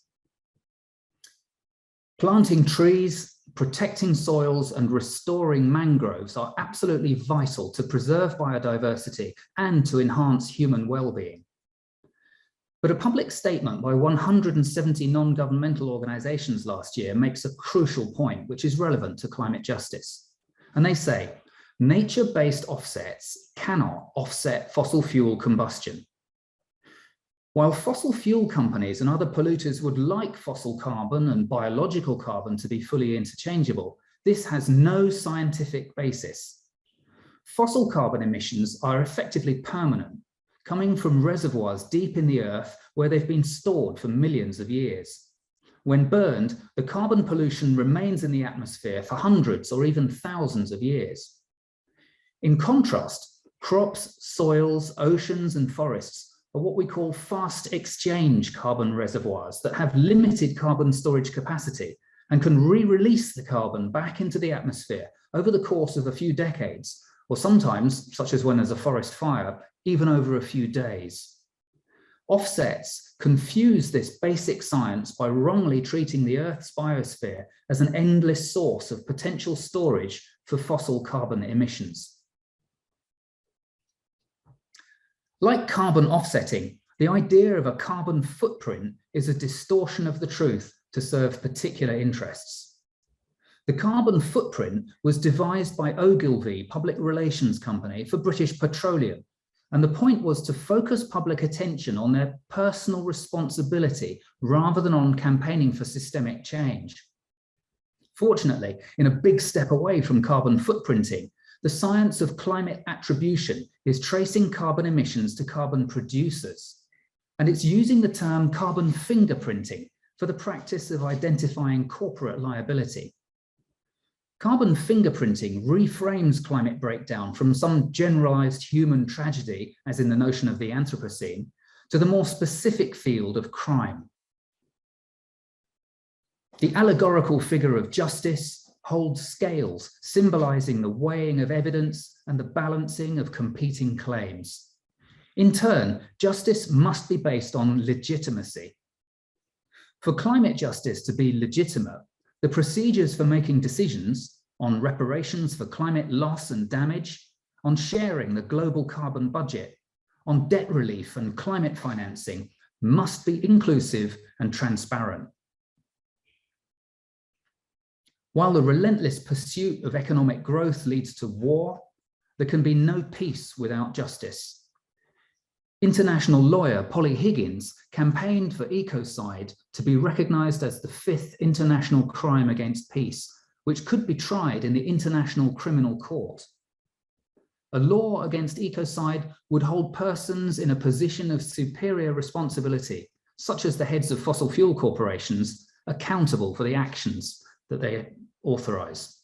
Planting trees, protecting soils, and restoring mangroves are absolutely vital to preserve biodiversity and to enhance human well-being. But a public statement by 170 non-governmental organizations last year makes a crucial point, which is relevant to climate justice. And they say, nature-based offsets cannot offset fossil fuel combustion. While fossil fuel companies and other polluters would like fossil carbon and biological carbon to be fully interchangeable, this has no scientific basis. Fossil carbon emissions are effectively permanent, coming from reservoirs deep in the earth where they've been stored for millions of years. When burned, the carbon pollution remains in the atmosphere for hundreds or even thousands of years. In contrast, crops, soils, oceans, and forests are what we call fast exchange carbon reservoirs that have limited carbon storage capacity and can re-release the carbon back into the atmosphere over the course of a few decades, or sometimes, such as when there's a forest fire, even over a few days. Offsets confuse this basic science by wrongly treating the Earth's biosphere as an endless source of potential storage for fossil carbon emissions. Like carbon offsetting, the idea of a carbon footprint is a distortion of the truth to serve particular interests. The carbon footprint was devised by Ogilvy Public Relations Company for British Petroleum, and the point was to focus public attention on their personal responsibility rather than on campaigning for systemic change. Fortunately, in a big step away from carbon footprinting, the science of climate attribution is tracing carbon emissions to carbon producers, and it's using the term carbon fingerprinting for the practice of identifying corporate liability. Carbon fingerprinting reframes climate breakdown from some generalized human tragedy, as in the notion of the Anthropocene, to the more specific field of crime. The allegorical figure of justice holds scales, symbolizing the weighing of evidence and the balancing of competing claims. In turn, justice must be based on legitimacy. For climate justice to be legitimate, the procedures for making decisions on reparations for climate loss and damage, on sharing the global carbon budget, on debt relief and climate financing must be inclusive and transparent. While the relentless pursuit of economic growth leads to war, there can be no peace without justice. International lawyer Polly Higgins campaigned for ecocide to be recognized as the 5th international crime against peace, which could be tried in the International Criminal Court. A law against ecocide would hold persons in a position of superior responsibility, such as the heads of fossil fuel corporations, accountable for the actions that they authorize.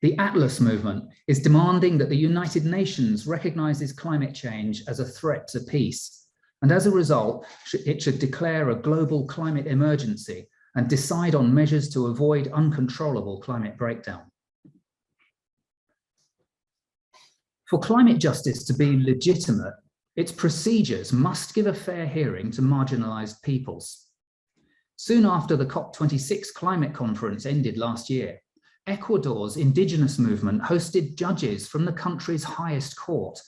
The Atlas movement is demanding that the United Nations recognizes climate change as a threat to peace, and as a result, it should declare a global climate emergency and decide on measures to avoid uncontrollable climate breakdown. For climate justice to be legitimate, its procedures must give a fair hearing to marginalized peoples. Soon after the COP26 climate conference ended last year, Ecuador's indigenous movement hosted judges from the country's highest court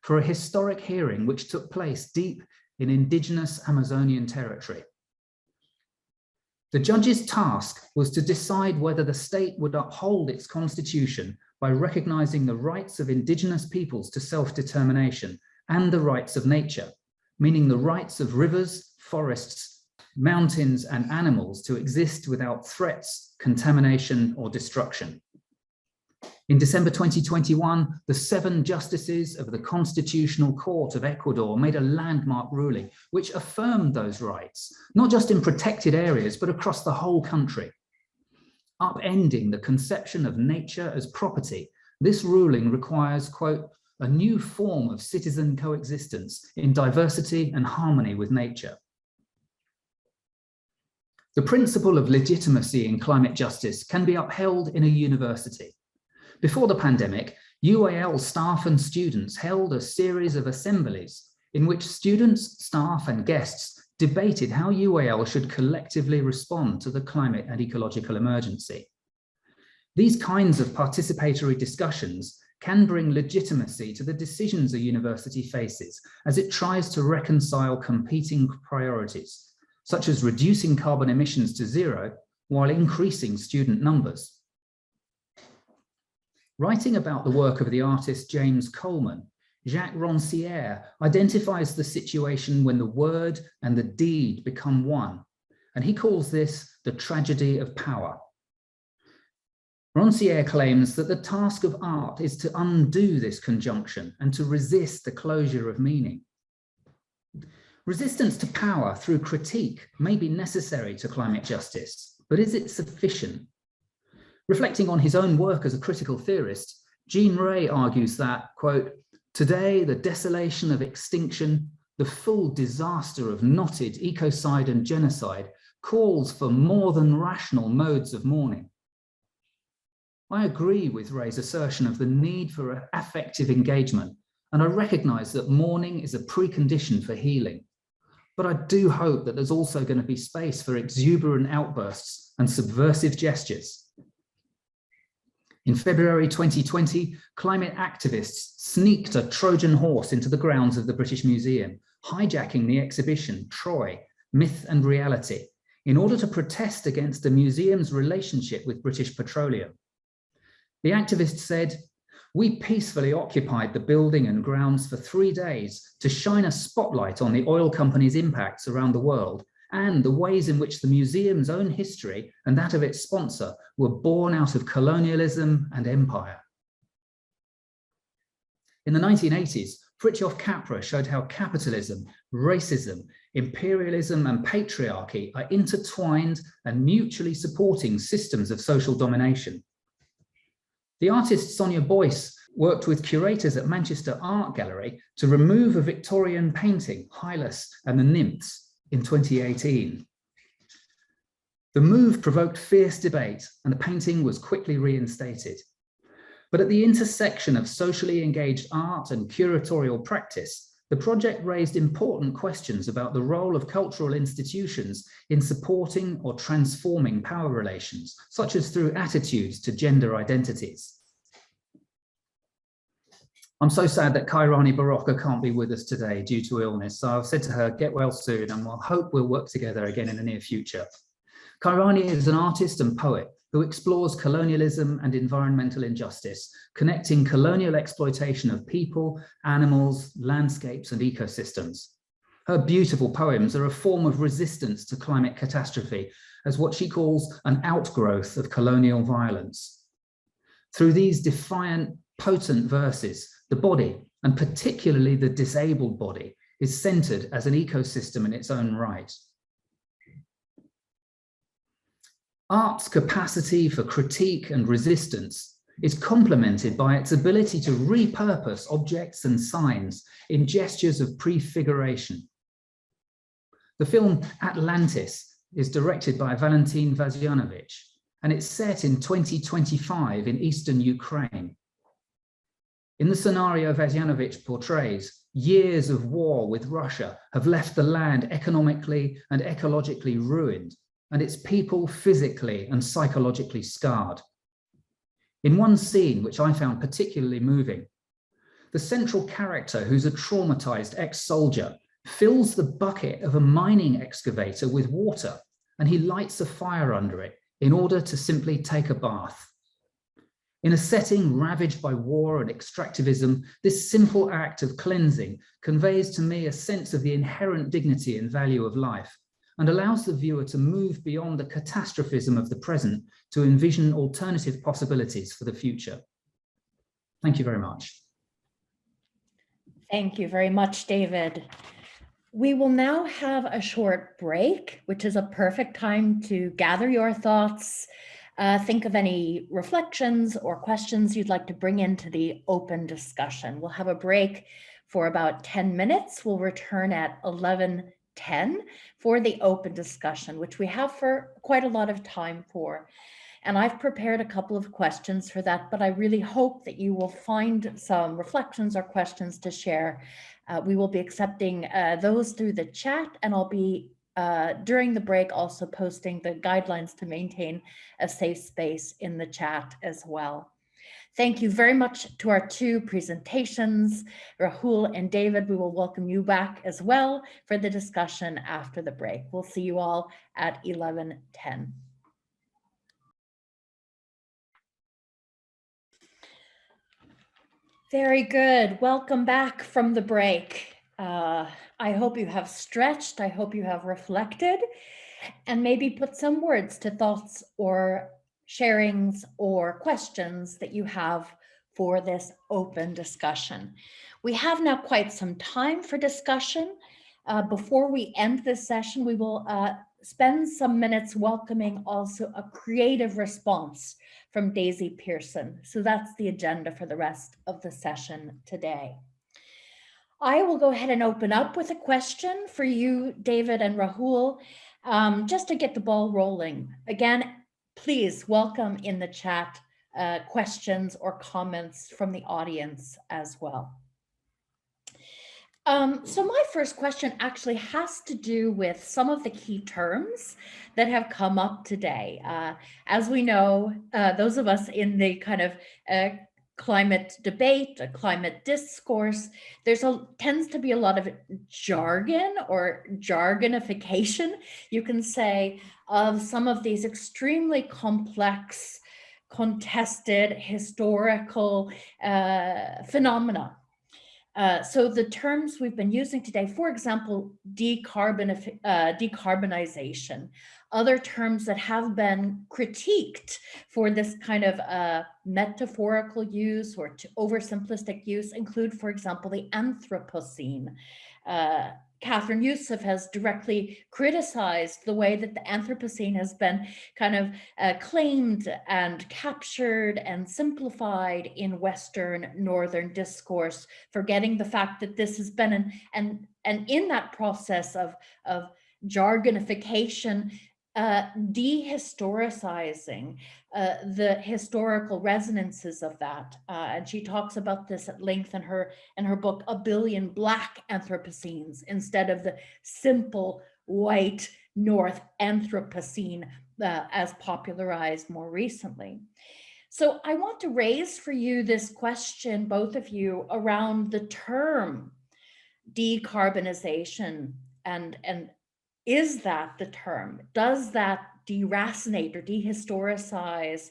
for a historic hearing which took place deep in indigenous Amazonian territory. The judge's task was to decide whether the state would uphold its constitution by recognizing the rights of indigenous peoples to self-determination and the rights of nature, meaning the rights of rivers, forests, mountains, and animals to exist without threats, contamination, or destruction. In December 2021, the 7 justices of the Constitutional Court of Ecuador made a landmark ruling which affirmed those rights, not just in protected areas, but across the whole country. Upending the conception of nature as property, this ruling requires, quote, a new form of citizen coexistence in diversity and harmony with nature. The principle of legitimacy in climate justice can be upheld in a university. Before the pandemic, UAL staff and students held a series of assemblies in which students, staff, and guests debated how UAL should collectively respond to the climate and ecological emergency. These kinds of participatory discussions can bring legitimacy to the decisions a university faces as it tries to reconcile competing priorities, such as reducing carbon emissions to zero while increasing student numbers. Writing about the work of the artist James Coleman, Jacques Rancière identifies the situation when the word and the deed become one, and he calls this the tragedy of power. Rancière claims that the task of art is to undo this conjunction and to resist the closure of meaning. Resistance to power through critique may be necessary to climate justice, but is it sufficient? Reflecting on his own work as a critical theorist, Jean Ray argues that, quote, today the desolation of extinction, the full disaster of knotted ecocide and genocide calls for more than rational modes of mourning. I agree with Ray's assertion of the need for affective engagement, and I recognize that mourning is a precondition for healing. But I do hope that there's also going to be space for exuberant outbursts and subversive gestures. In February 2020, climate activists sneaked a Trojan horse into the grounds of the British Museum, hijacking the exhibition, Troy, Myth and Reality, in order to protest against the museum's relationship with British Petroleum. The activists said, "We peacefully occupied the building and grounds for 3 days to shine a spotlight on the oil company's impacts around the world and the ways in which the museum's own history and that of its sponsor were born out of colonialism and empire." In the 1980s, Fritjof Capra showed how capitalism, racism, imperialism, and patriarchy are intertwined and mutually supporting systems of social domination. The artist Sonia Boyce worked with curators at Manchester Art Gallery to remove a Victorian painting, Hylas and the Nymphs, in 2018. The move provoked fierce debate and the painting was quickly reinstated. But at the intersection of socially engaged art and curatorial practice, the project raised important questions about the role of cultural institutions in supporting or transforming power relations, such as through attitudes to gender identities. I'm so sad that Kairani Baraka can't be with us today due to illness, so I've said to her, get well soon, and we'll hope we'll work together again in the near future. Kairani is an artist and poet who explores colonialism and environmental injustice, connecting colonial exploitation of people, animals, landscapes, and ecosystems. Her beautiful poems are a form of resistance to climate catastrophe as what she calls an outgrowth of colonial violence. Through these defiant, potent verses, the body, and particularly the disabled body, is centered as an ecosystem in its own right. Art's capacity for critique and resistance is complemented by its ability to repurpose objects and signs in gestures of prefiguration. The film Atlantis is directed by Valentin Vasiljevic, and it's set in 2025 in eastern Ukraine. In the scenario Vasiljevic portrays, years of war with Russia have left the land economically and ecologically ruined, and its people physically and psychologically scarred. In one scene, which I found particularly moving, the central character, who's a traumatized ex-soldier, fills the bucket of a mining excavator with water, and he lights a fire under it in order to simply take a bath. In a setting ravaged by war and extractivism, this simple act of cleansing conveys to me a sense of the inherent dignity and value of life, and allows the viewer to move beyond the catastrophism of the present to envision alternative possibilities for the future. Thank you very much. Thank you very much, David. We will now have a short break, which is a perfect time to gather your thoughts, think of any reflections or questions you'd like to bring into the open discussion. We'll have a break for about 10 minutes. We'll return at 11:10 for the open discussion, which we have for quite a lot of time for. And I've prepared a couple of questions for that, but I really hope that you will find some reflections or questions to share. We will be accepting those through the chat, and I'll be, during the break, also posting the guidelines to maintain a safe space in the chat as well. Thank you very much to our two presentations, Rahul and David. We will welcome you back as well for the discussion after the break. We'll see you all at 11:10. Very good. Welcome back from the break. I hope you have stretched. I hope you have reflected and maybe put some words to thoughts or sharings or questions that you have for this open discussion. We have now quite some time for discussion. Before we end this session, we will spend some minutes welcoming also a creative response from Daisy Pearson. So that's the agenda for the rest of the session today. I will go ahead and open up with a question for you, David and Rahul, just to get the ball rolling. Again, please welcome in the chat questions or comments from the audience as well. So my first question actually has to do with some of the key terms that have come up today. As we know, those of us in the kind of climate debate, climate discourse, tends to be a lot of jargon or jargonification, you can say, of some of these extremely complex, contested, historical phenomena. So the terms we've been using today, for example, decarbonization, other terms that have been critiqued for this kind of metaphorical use or oversimplistic use include, for example, the Anthropocene. Catherine Youssef has directly criticized the way that the Anthropocene has been kind of claimed and captured and simplified in Western Northern discourse, forgetting the fact that this has been and in that process of jargonification, dehistoricizing the historical resonances of that. And she talks about this at length in her book, A Billion Black Anthropocenes, instead of the simple white North Anthropocene as popularized more recently. So I want to raise for you this question, both of you, around the term decarbonization and is that the term? Does that deracinate or dehistoricize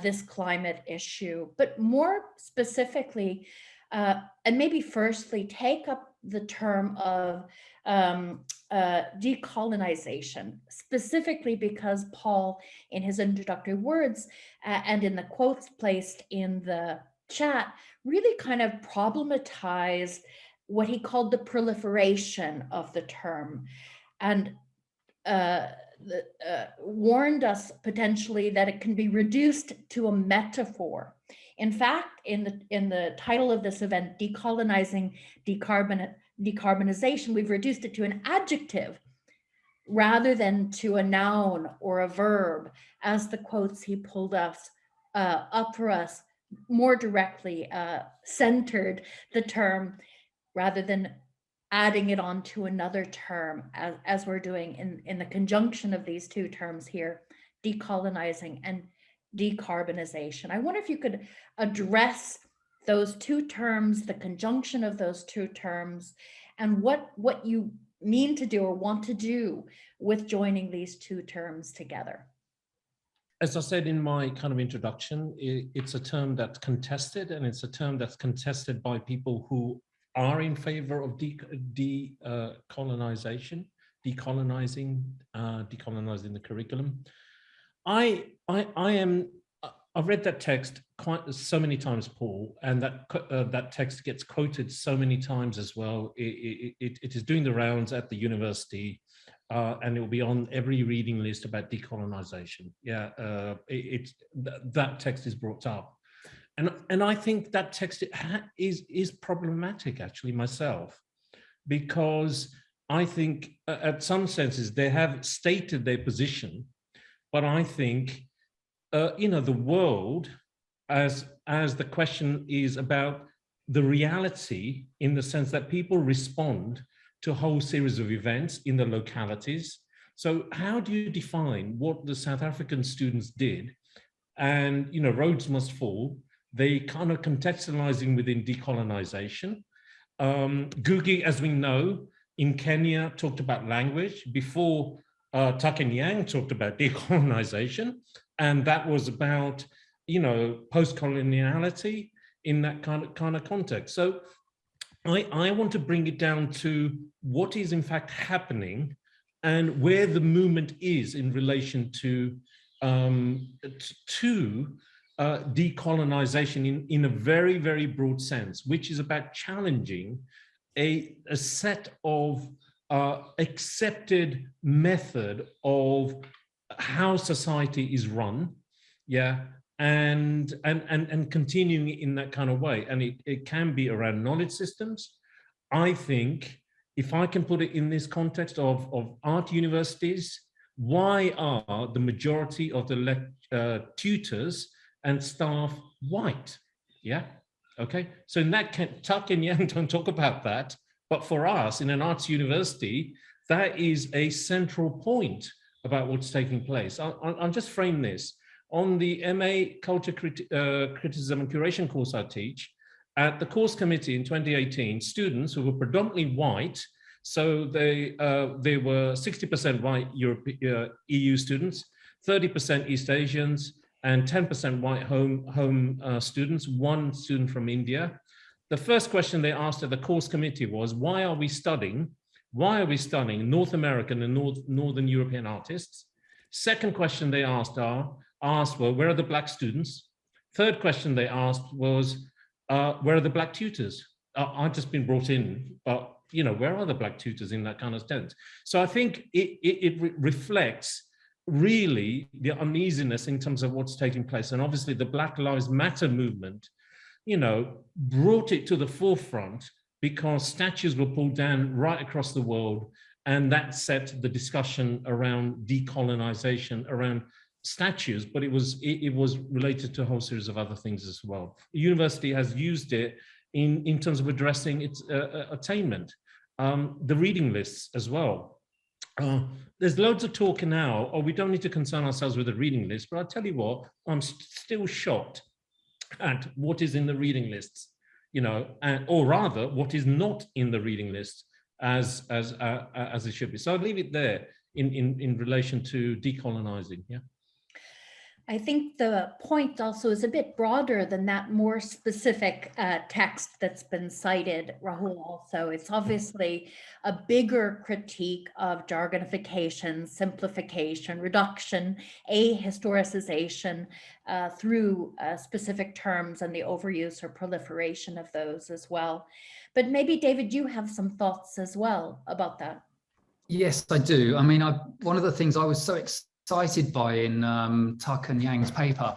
this climate issue? But more specifically, and maybe firstly, take up the term of decolonization, specifically because Paul, in his introductory words and in the quotes placed in the chat, really kind of problematized what he called the proliferation of the term, and warned us potentially that it can be reduced to a metaphor. In fact, in the title of this event, Decolonizing Decarbonization, we've reduced it to an adjective rather than to a noun or a verb, as the quotes he pulled us up for us more directly centered the term rather than adding it on to another term, as we're doing in the conjunction of these two terms here, decolonizing and decarbonization. I wonder if you could address those two terms, the conjunction of those two terms, and what you mean to do or want to do with joining these two terms together. As I said in my kind of introduction, it's a term that's contested, and it's a term that's contested by people who are in favor of decolonizing the curriculum. I I've read that text quite so many times, Paul, and that text gets quoted so many times as well. It is doing the rounds at the university, and it will be on every reading list about decolonization. Yeah, that text is brought up, and I think that text is problematic actually myself, because I think at some senses they have stated their position, but I think the world, as the question is about the reality, in the sense that people respond to a whole series of events in the localities. So how do you define what the South African students did? And roads must fall. They kind of contextualizing within decolonization. Ngugi, as we know, in Kenya talked about language before Tuck and Yang talked about decolonization. And that was about, post-coloniality in that kind of context. So I want to bring it down to what is in fact happening and where the movement is in relation to decolonization in a very, very broad sense, which is about challenging a set of accepted method of how society is run, and continuing in that kind of way. And it can be around knowledge systems. I think, if I can put it in this context of art universities, why are the majority of the tutors and staff white? Yeah, okay. So in that case, Tuck and Yang don't talk about that, but for us in an arts university, that is a central point about what's taking place. I'll just frame this. On the MA Culture Criticism and Curation course I teach, at the course committee in 2018, students who were predominantly white, so they were 60% white EU students, 30% East Asians, and 10% white home students, one student from India. The first question they asked at the course committee was, why are we studying North American and Northern European artists? Second question they asked were, where are the Black students? Third question they asked was, where are the Black tutors? I've just been brought in, but where are the Black tutors in that kind of sense? So I think it reflects really the uneasiness in terms of what's taking place. And obviously the Black Lives Matter movement, brought it to the forefront because statues were pulled down right across the world. And that set the discussion around decolonization, around statues, but it was related to a whole series of other things as well. The university has used it in terms of addressing its attainment. The reading lists as well. There's loads of talk now, we don't need to concern ourselves with the reading list, but I'll tell you what, I'm still shocked at what is in the reading lists, or rather what is not in the reading list as it should be. So I'll leave it there in relation to decolonizing. Yeah. I think the point also is a bit broader than that more specific text that's been cited, Rahul, also. It's obviously a bigger critique of jargonification, simplification, reduction, ahistoricization through specific terms and the overuse or proliferation of those as well. But maybe, David, you have some thoughts as well about that. Yes, I do. I mean, one of the things I was so excited by in Tuck and Yang's paper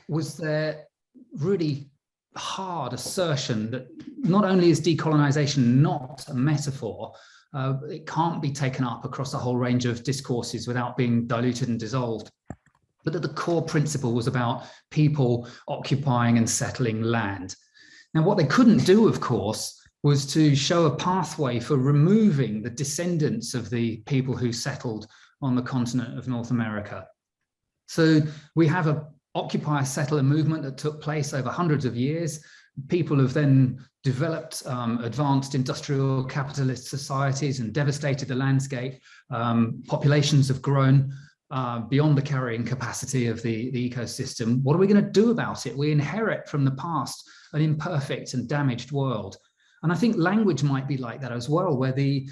was their really hard assertion that not only is decolonization not a metaphor, it can't be taken up across a whole range of discourses without being diluted and dissolved, but that the core principle was about people occupying and settling land. Now, what they couldn't do, of course, was to show a pathway for removing the descendants of the people who settled on the continent of North America. So we have an occupier-settler movement that took place over hundreds of years. People have then developed advanced industrial capitalist societies and devastated the landscape. Populations have grown beyond the carrying capacity of the ecosystem. What are we going to do about it? We inherit from the past an imperfect and damaged world. And I think language might be like that as well, where the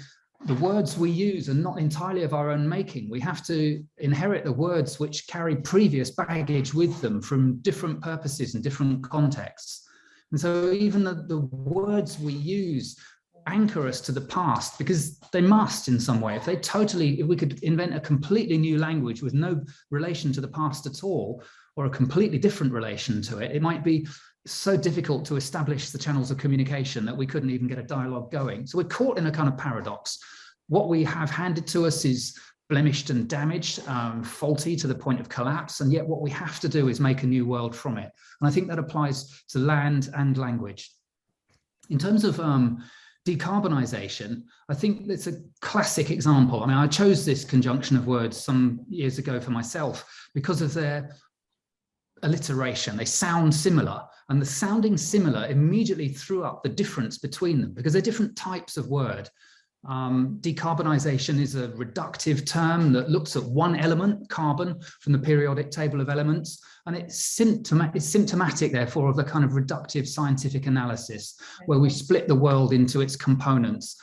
the words we use are not entirely of our own making. We have to inherit the words which carry previous baggage with them from different purposes and different contexts. And so even the words we use anchor us to the past, because they must in some way. If we could invent a completely new language with no relation to the past at all, or a completely different relation to it, it might be so difficult to establish the channels of communication that we couldn't even get a dialogue going. So we're caught in a kind of paradox. What we have handed to us is blemished and damaged, faulty to the point of collapse, and yet what we have to do is make a new world from it. And I think that applies to land and language. In terms of decarbonisation, I think it's a classic example. I mean, I chose this conjunction of words some years ago for myself because of their alliteration. They sound similar, and the sounding similar immediately threw up the difference between them because they're different types of word. Decarbonisation is a reductive term that looks at one element, carbon, from the periodic table of elements, and it's symptomatic, therefore, of the kind of reductive scientific analysis, where we split the world into its components,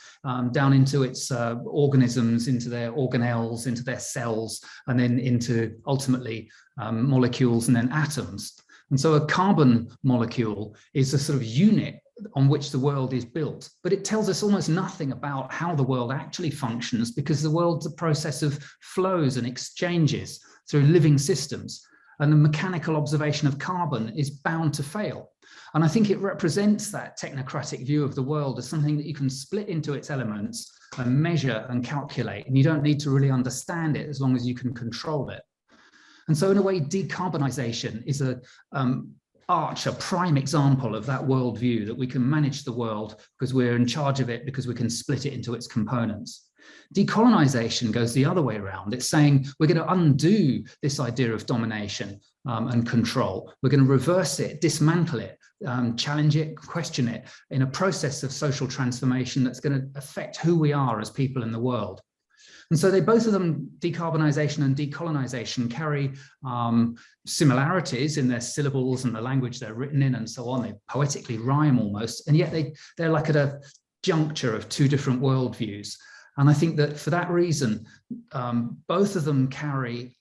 down into its organisms, into their organelles, into their cells, and then into ultimately molecules and then atoms. And so a carbon molecule is a sort of unit on which the world is built, but it tells us almost nothing about how the world actually functions, because the world's a process of flows and exchanges through living systems, and the mechanical observation of carbon is bound to fail. And I think it represents that technocratic view of the world as something that you can split into its elements and measure and calculate, and you don't need to really understand it as long as you can control it. And so in a way, decarbonisation is a prime example of that worldview, that we can manage the world because we're in charge of it, because we can split it into its components. Decolonisation goes the other way around. It's saying we're going to undo this idea of domination and control. We're going to reverse it, dismantle it, challenge it, question it in a process of social transformation that's going to affect who we are as people in the world. And so both of them, decarbonisation and decolonisation, carry similarities in their syllables and the language they're written in and so on. They poetically rhyme almost, and yet they're like at a juncture of two different worldviews. And I think that for that reason, both of them carry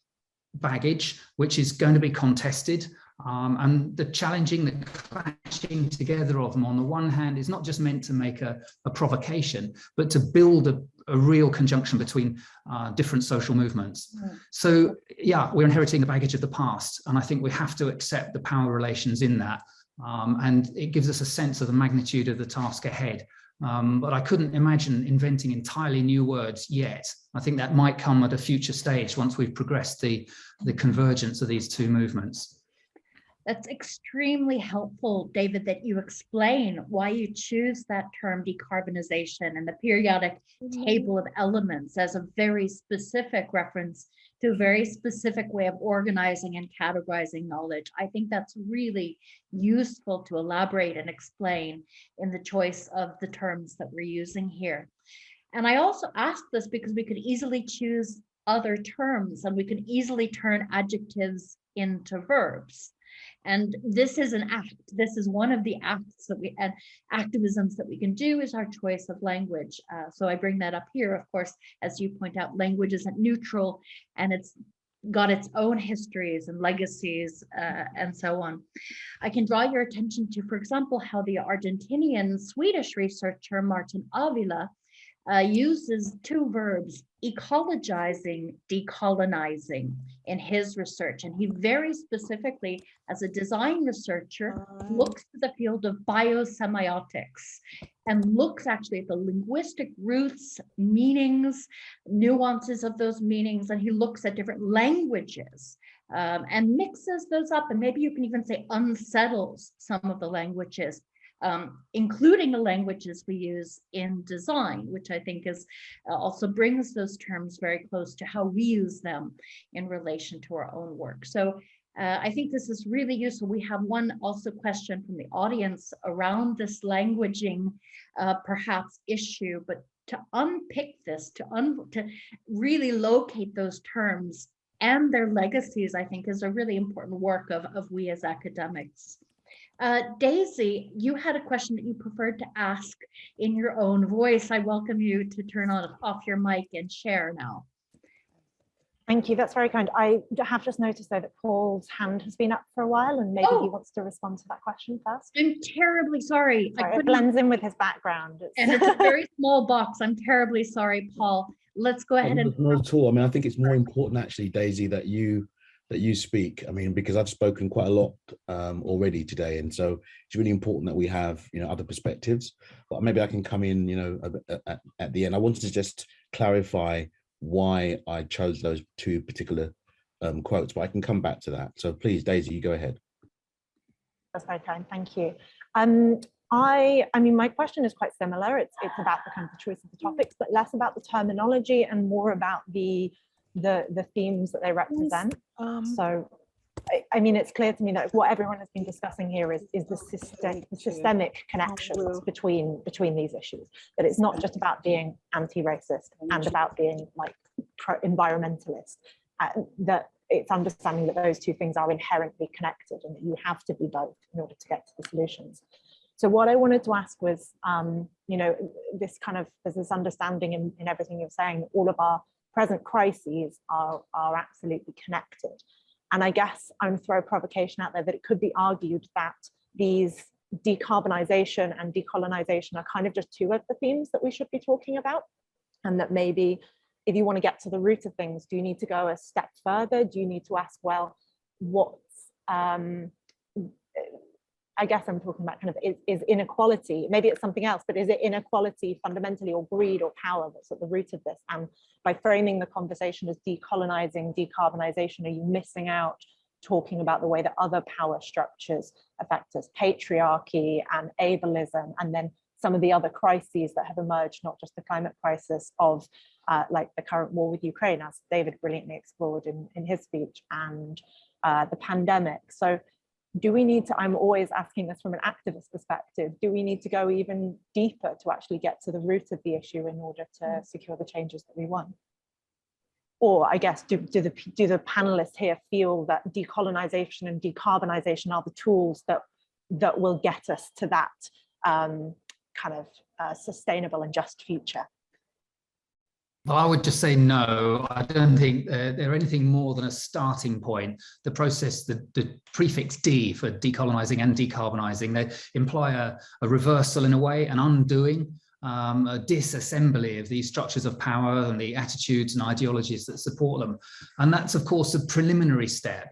baggage, which is going to be contested. And the challenging, the clashing together of them on the one hand is not just meant to make a provocation, but to build a real conjunction between different social movements. So yeah, we're inheriting the baggage of the past, and I think we have to accept the power relations in that. And it gives us a sense of the magnitude of the task ahead. But I couldn't imagine inventing entirely new words yet. I think that might come at a future stage once we've progressed the convergence of these two movements. That's extremely helpful, David, that you explain why you choose that term decarbonization and the periodic table of elements as a very specific reference to a very specific way of organizing and categorizing knowledge. I think that's really useful to elaborate and explain in the choice of the terms that we're using here. And I also ask this because we could easily choose other terms, and we could easily turn adjectives into verbs. And this is an act. This is one of the acts that and activisms that we can do, is our choice of language. So I bring that up here. Of course, as you point out, language isn't neutral, and it's got its own histories and legacies and so on. I can draw your attention to, for example, how the Argentinian Swedish researcher Martin Avila uses two verbs, ecologizing, decolonizing, in his research. And he very specifically, as a design researcher, looks at the field of biosemiotics and looks actually at the linguistic roots, meanings, nuances of those meanings. And he looks at different languages and mixes those up. And maybe you can even say unsettles some of the languages, including the languages we use in design, which I think is also brings those terms very close to how we use them in relation to our own work. So I think this is really useful. We have one also question from the audience around this languaging perhaps issue, but to unpick this, to really locate those terms and their legacies, I think is a really important work of we as academics. Daisy, you had a question that you preferred to ask in your own voice. I welcome you to turn off your mic and share now. Thank you, that's very kind. I have just noticed though that Paul's hand has been up for a while and maybe he wants to respond to that question first. I'm terribly sorry. Sorry, it blends in with his background. And it's a very small box. I'm terribly sorry, Paul. Let's go ahead and. Not at all. I mean, I think it's more important actually, Daisy, that you speak. I mean, because I've spoken quite a lot already today, and so it's really important that we have, you know, other perspectives. But maybe I can come in, you know, at the end. I wanted to just clarify why I chose those two particular quotes, but I can come back to that. So please, Daisy, you go ahead. That's very kind, thank you. I mean, my question is quite similar. It's about the kind of the choice of the topics, but less about the terminology and more about the themes that they represent. So, I mean, it's clear to me that what everyone has been discussing here is the systemic connections between these issues. That it's not just about being anti-racist and about being like environmentalist. That it's understanding that those two things are inherently connected and that you have to be both in order to get to the solutions. So what I wanted to ask was, you know, this kind of, there's this understanding in everything you're saying, all of our present crises are absolutely connected. And I guess I'm throw a provocation out there that it could be argued that these decarbonisation and decolonization are kind of just two of the themes that we should be talking about. And that maybe if you want to get to the root of things, do you need to go a step further? Do you need to ask, well, what's, I guess I'm talking about kind of is inequality, maybe it's something else, but is it inequality fundamentally or greed or power that's at the root of this? And by framing the conversation as decolonizing, decarbonization, are you missing out talking about the way that other power structures affect us, patriarchy and ableism, and then some of the other crises that have emerged, not just the climate crisis of like the current war with Ukraine, as David brilliantly explored in his speech, and the pandemic. So do we need to, I'm always asking this from an activist perspective, do we need to go even deeper to actually get to the root of the issue in order to secure the changes that we want? Or I guess, do the panelists here feel that decolonization and decarbonization are the tools that will get us to that kind of sustainable and just future? Well, I would just say no. I don't think they're anything more than a starting point. The process, the prefix D for decolonizing and decarbonizing, they imply a reversal in a way, an undoing, a disassembly of these structures of power and the attitudes and ideologies that support them. And that's, of course, a preliminary step.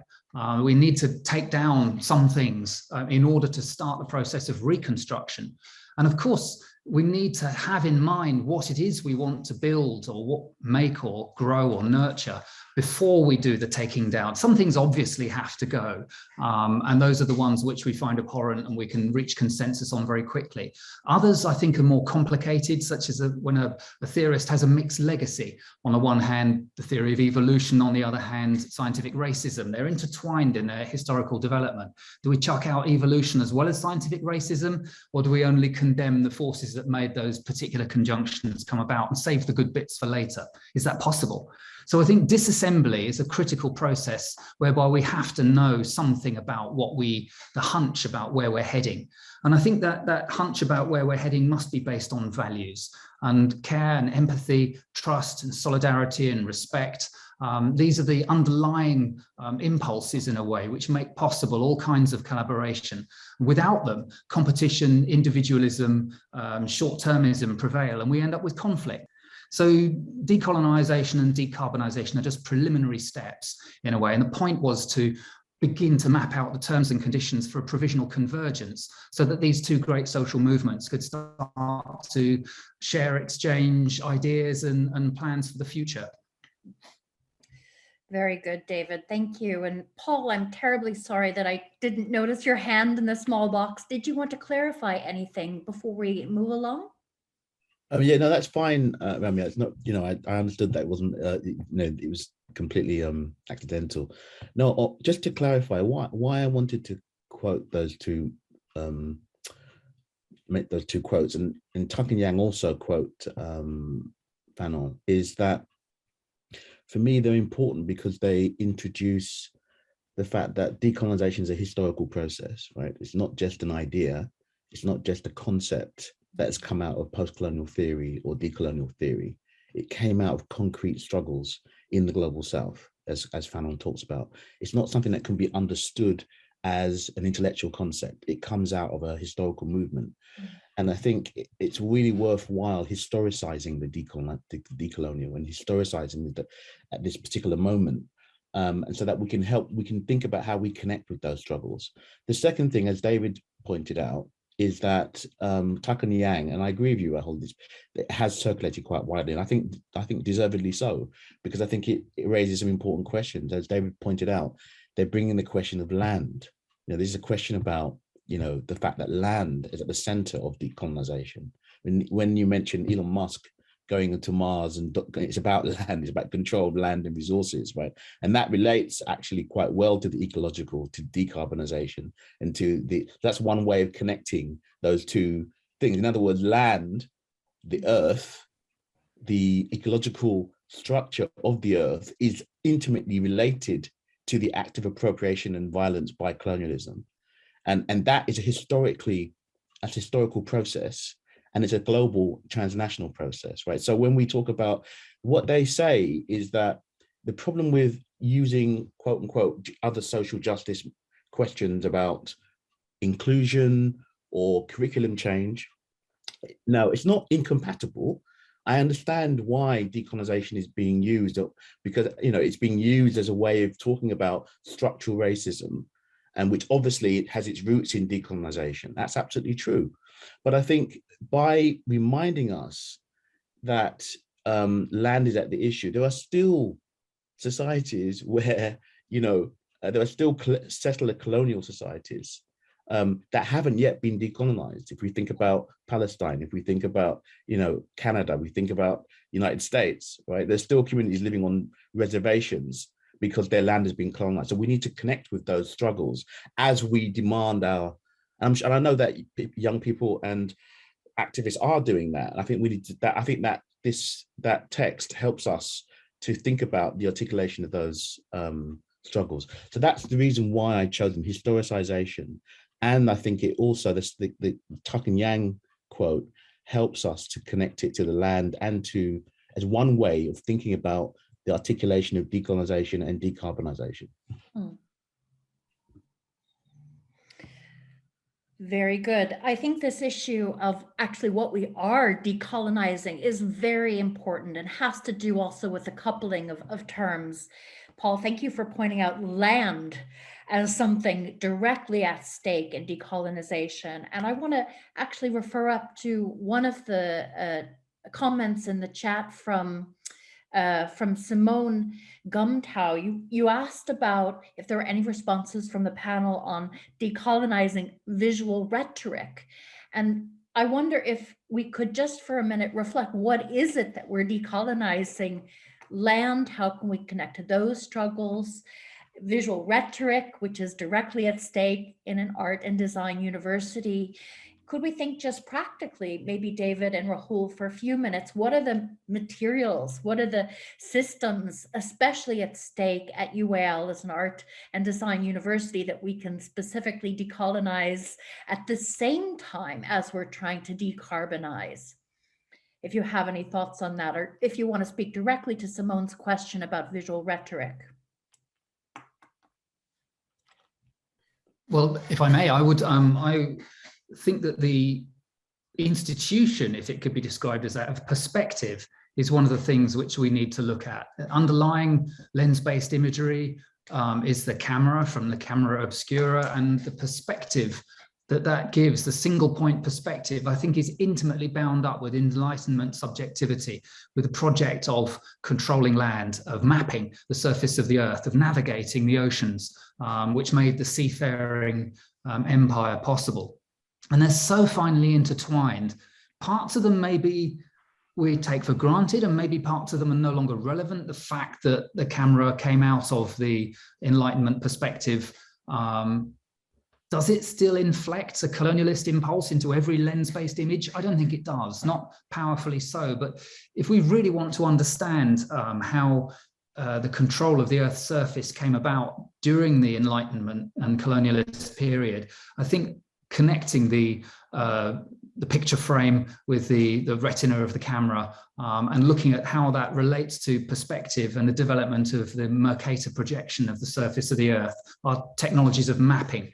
We need to take down some things in order to start the process of reconstruction. And of course, we need to have in mind what it is we want to build or what make or grow or nurture before we do the taking down. Some things obviously have to go, and those are the ones which we find abhorrent and we can reach consensus on very quickly. Others, I think, are more complicated, such as when a theorist has a mixed legacy. On the one hand, the theory of evolution, on the other hand, scientific racism. They're intertwined in their historical development. Do we chuck out evolution as well as scientific racism, or do we only condemn the forces that made those particular conjunctions come about and save the good bits for later? Is that possible? So I think disassembly is a critical process whereby we have to know something about the hunch about where we're heading. And I think that hunch about where we're heading must be based on values and care and empathy, trust and solidarity and respect. These are the underlying impulses in a way which make possible all kinds of collaboration. Without them, competition, individualism, short-termism prevail, and we end up with conflict. So decolonization and decarbonization are just preliminary steps in a way. And the point was to begin to map out the terms and conditions for a provisional convergence so that these two great social movements could start to share, exchange ideas and plans for the future. Very good, David. Thank you. And Paul, I'm terribly sorry that I didn't notice your hand in the small box. Did you want to clarify anything before we move along? Yeah, no, that's fine. I mean, it's not, you know, I understood that it wasn't, you know, it was completely accidental. No, just to clarify, why I wanted to quote those two, make those two quotes, and Tuck and Yang also quote Fanon, is that for me they're important because they introduce the fact that decolonization is a historical process, right? It's not just an idea. It's not just a concept that's come out of post-colonial theory or decolonial theory. It came out of concrete struggles in the global South, as Fanon talks about. It's not something that can be understood as an intellectual concept. It comes out of a historical movement. And I think it's really worthwhile historicizing the decolonial and historicizing at this particular moment. And so that we can think about how we connect with those struggles. The second thing, as David pointed out, is that Tucker and Yang, and I agree with you, Rahul, it has circulated quite widely, and I think deservedly so, because I think it raises some important questions. As David pointed out, they're bringing the question of land. You know, this is a question about, you know, the fact that land is at the center of decolonization. When you mention Elon Musk going into Mars, and it's about land, it's about control of land and resources, right? And that relates actually quite well to the ecological, to decarbonization, and that's one way of connecting those two things. In other words, land, the earth, the ecological structure of the earth is intimately related to the act of appropriation and violence by colonialism. And that is a historical process. And it's a global transnational process, right? So when we talk about what they say is that the problem with using quote unquote other social justice questions about inclusion or curriculum change, no, it's not incompatible. I understand why decolonization is being used, because, you know, it's being used as a way of talking about structural racism, and which obviously has its roots in decolonization. That's absolutely true. But I think by reminding us that land is at the issue, there are still societies where, you know, there are still settler colonial societies that haven't yet been decolonized. If we think about Palestine, if we think about, you know, Canada, we think about United States, right? There's still communities living on reservations because their land has been colonized. So we need to connect with those struggles as we demand our, and I know that young people and activists are doing that. And I think we need to, I think that that text helps us to think about the articulation of those struggles. So that's the reason why I chose them, historicization. And I think it also, the Tucker and Yang quote helps us to connect it to the land and to, as one way of thinking about the articulation of decolonization and decarbonization. Very good. I think this issue of actually what we are decolonizing is very important and has to do also with the coupling of terms. Paul, thank you for pointing out land as something directly at stake in decolonization. And I want to actually refer up to one of the comments in the chat from Simone Gumtow. You asked about if there were any responses from the panel on decolonizing visual rhetoric. And I wonder if we could just for a minute reflect, what is it that we're decolonizing? Land, how can we connect to those struggles? Visual rhetoric, which is directly at stake in an art and design university. Could we think just practically, maybe David and Rahul, for a few minutes, what are the materials, what are the systems, especially at stake at UAL as an art and design university, that we can specifically decolonize at the same time as we're trying to decarbonize? If you have any thoughts on that, or if you want to speak directly to Simone's question about visual rhetoric. Well, if I may, I would, I think that the institution, if it could be described as that of perspective, is one of the things which we need to look at. Underlying lens-based imagery is the camera, from the camera obscura, and the perspective that gives, the single point perspective, I think is intimately bound up with Enlightenment subjectivity, with the project of controlling land, of mapping the surface of the earth, of navigating the oceans, which made the seafaring empire possible. And they're so finely intertwined. Parts of them maybe we take for granted, and maybe parts of them are no longer relevant. The fact that the camera came out of the Enlightenment perspective, does it still inflect a colonialist impulse into every lens-based image? I don't think it does, not powerfully so. But if we really want to understand how the control of the Earth's surface came about during the Enlightenment and colonialist period, I think connecting the picture frame with the retina of the camera and looking at how that relates to perspective and the development of the Mercator projection of the surface of the Earth are technologies of mapping.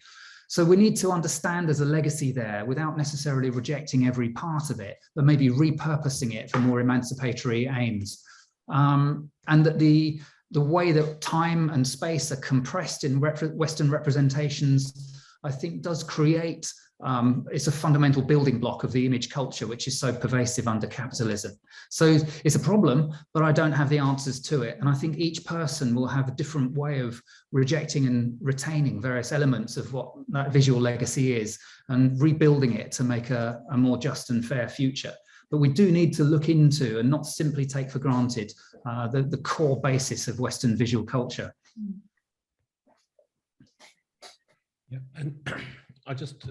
So we need to understand there's a legacy there without necessarily rejecting every part of it, but maybe repurposing it for more emancipatory aims. And that the way that time and space are compressed in Western representations, I think does create, it's a fundamental building block of the image culture, which is so pervasive under capitalism. So it's a problem, but I don't have the answers to it. And I think each person will have a different way of rejecting and retaining various elements of what that visual legacy is and rebuilding it to make a more just and fair future. But we do need to look into and not simply take for granted the core basis of Western visual culture. Yeah, and I just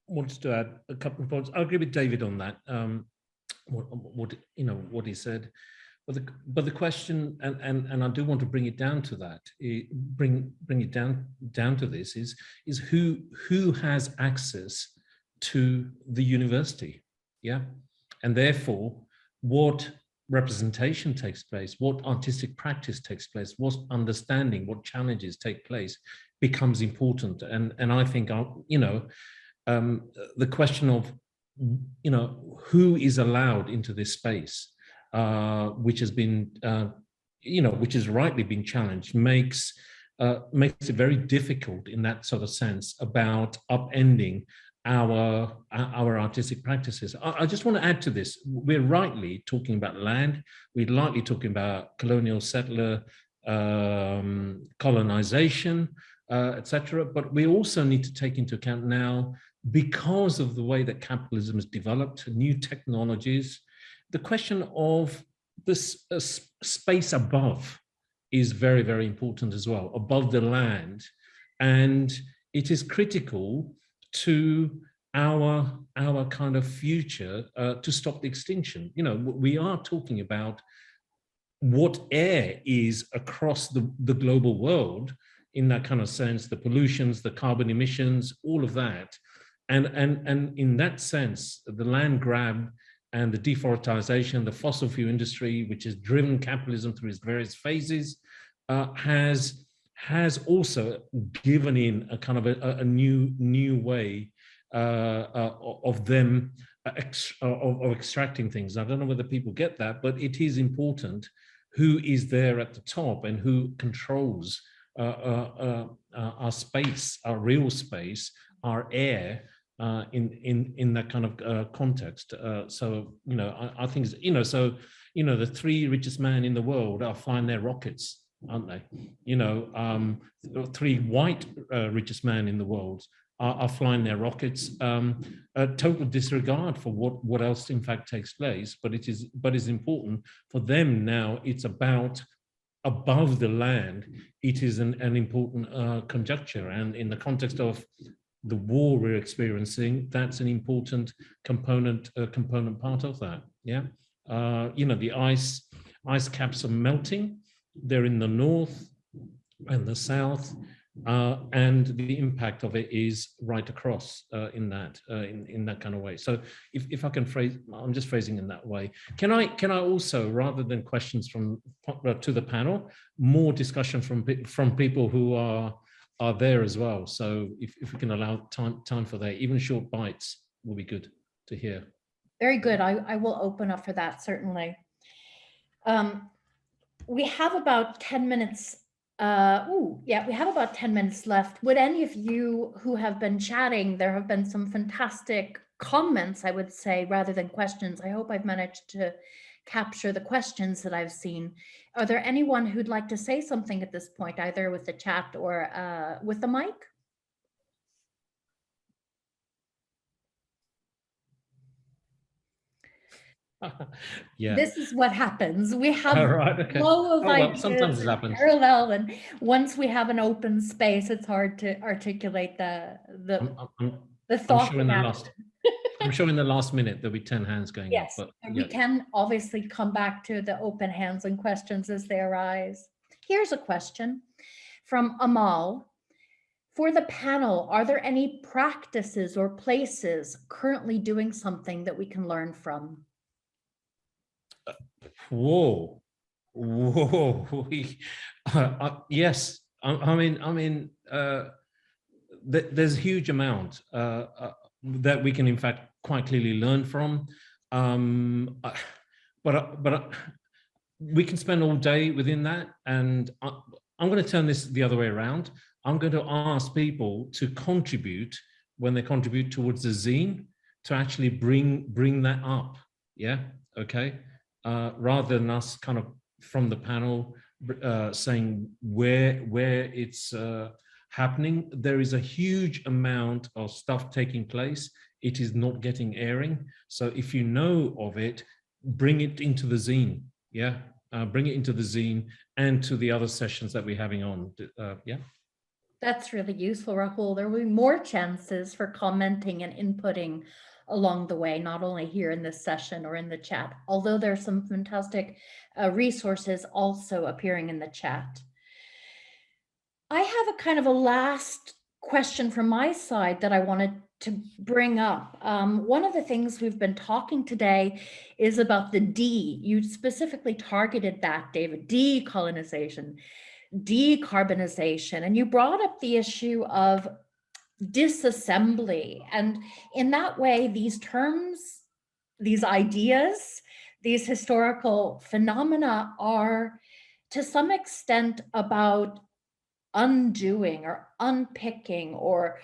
wanted to add a couple of points. I agree with David on that. What he said, but the question, and I do want to bring it down to that. Bring it down to this is who has access to the university, yeah, and therefore what representation takes place, what artistic practice takes place, what understanding, what challenges take place becomes important. And I think, the question of, who is allowed into this space, which has been, which has rightly been challenged, makes it very difficult in that sort of sense about upending our artistic practices. I just want to add to this. We're rightly talking about land. We're rightly talking about colonial settler colonization, etc. But we also need to take into account now, because of the way that capitalism has developed, new technologies, the question of this space above is very, very important as well, above the land. And it is critical to our kind of future to stop the extinction. We are talking about what air is across the global world in that kind of sense, the pollutions, the carbon emissions, all of that. And in that sense, the land grab and the deforestation, the fossil fuel industry, which has driven capitalism through its various phases, has also given in a kind of a new way of them of extracting things. I don't know whether people get that, but it is important who is there at the top and who controls our space, our real space, our air, in that kind of context. So I think the 3 richest men in the world are flying their rockets, aren't they? 3 white richest men in the world are flying their rockets. A total disregard for what else in fact takes place, but it's important for them now. It's about above the land. It is an important conjecture, and in the context of the war we're experiencing, that's an important component part of that. Yeah, the ice caps are melting. They're in the north and the south, and the impact of it is right across in that kind of way. So if I can phrase, I'm just phrasing in that way. Can I also, rather than questions to the panel, more discussion from people who are there as well. So if we can allow time for that, even short bites will be good to hear. Very good. I will open up for that, certainly. We have about 10 minutes. We have about 10 minutes left. Would any of you who have been chatting, there have been some fantastic comments, I would say, rather than questions. I hope I've managed to capture the questions that I've seen. Are there anyone who'd like to say something at this point, either with the chat or with the mic? Yeah. This is what happens. We have okay. flow of ideas sometimes it happens. parallel, and once we have an open space, it's hard to articulate the thought. I'm sure in the last minute there'll be 10 hands going yes, up. But we can obviously come back to the open hands and questions as they arise. Here's a question from Amal. For the panel, are there any practices or places currently doing something that we can learn from? Whoa, whoa, yes. There's a huge amount that we can, in fact, quite clearly learn from. But we can spend all day within that, and I'm going to turn this the other way around. I'm going to ask people to contribute when they contribute towards the zine, to actually bring that up. Yeah, okay. Rather than us kind of from the panel saying where it's happening. There is a huge amount of stuff taking place. It is not getting airing. So if you know of it, bring it into the zine. Yeah, bring it into the zine and to the other sessions that we're having on. Yeah. That's really useful, Rahul. There will be more chances for commenting and inputting along the way, not only here in this session or in the chat, although there's some fantastic resources also appearing in the chat. I have a kind of a last question from my side that I wanted to bring up. One of the things we've been talking today is about the D. You specifically targeted that, David, decolonization, decarbonization, and you brought up the issue of disassembly. And in that way, these terms, these ideas, these historical phenomena are to some extent about undoing or unpicking or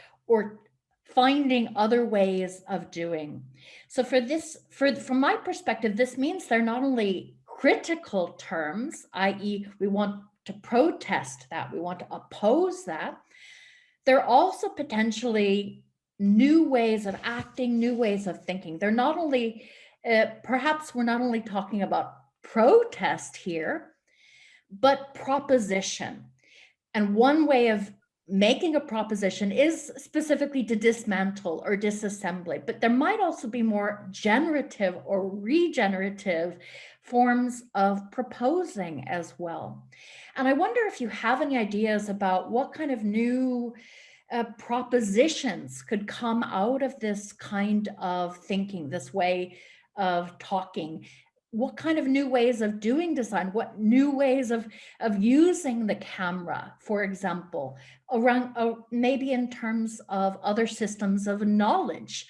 finding other ways of doing. So from my perspective, this means they're not only critical terms, i.e. we want to protest that, we want to oppose that, they're also potentially new ways of acting, new ways of thinking. They're not only, perhaps we're not only talking about protest here, but proposition. And one way of making a proposition is specifically to dismantle or disassembly, but there might also be more generative or regenerative forms of proposing as well. And I wonder if you have any ideas about what kind of new propositions could come out of this kind of thinking, this way of talking. What kind of new ways of doing design, what new ways of using the camera, for example, around maybe in terms of other systems of knowledge,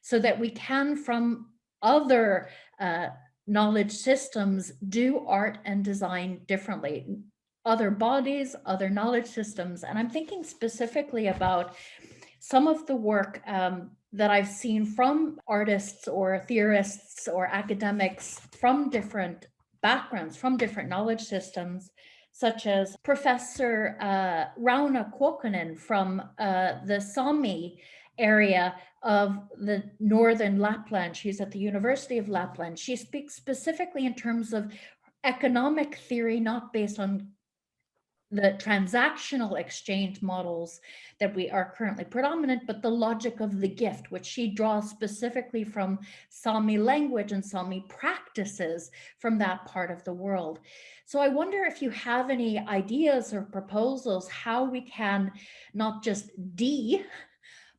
so that we can, from other knowledge systems, do art and design differently, other bodies, other knowledge systems. And I'm thinking specifically about some of the work that I've seen from artists or theorists or academics from different backgrounds, from different knowledge systems, such as Professor Rauno Kuokkanen from the Sami area of the northern Lapland. She's at the University of Lapland. She speaks specifically in terms of economic theory, not based on the transactional exchange models that we are currently predominant, but the logic of the gift, which she draws specifically from Sami language and Sami practices from that part of the world. So I wonder if you have any ideas or proposals how we can not just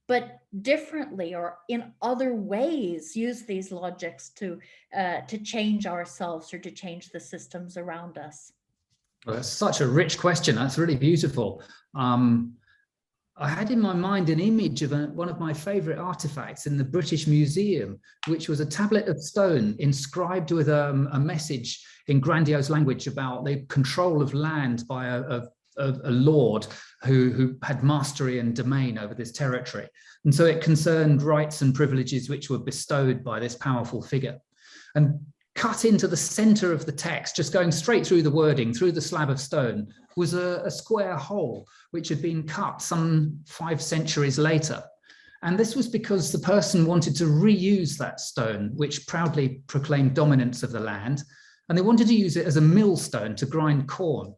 but differently or in other ways use these logics to change ourselves or to change the systems around us. Well, that's such a rich question. That's really beautiful. I had in my mind an image of one of my favorite artifacts in the British Museum, which was a tablet of stone inscribed with a message in grandiose language about the control of land by a lord who had mastery and domain over this territory. And so it concerned rights and privileges which were bestowed by this powerful figure. And cut into the center of the text, just going straight through the wording, through the slab of stone, was a square hole which had been cut some 5 centuries later. And this was because the person wanted to reuse that stone, which proudly proclaimed dominance of the land, and they wanted to use it as a millstone to grind corn.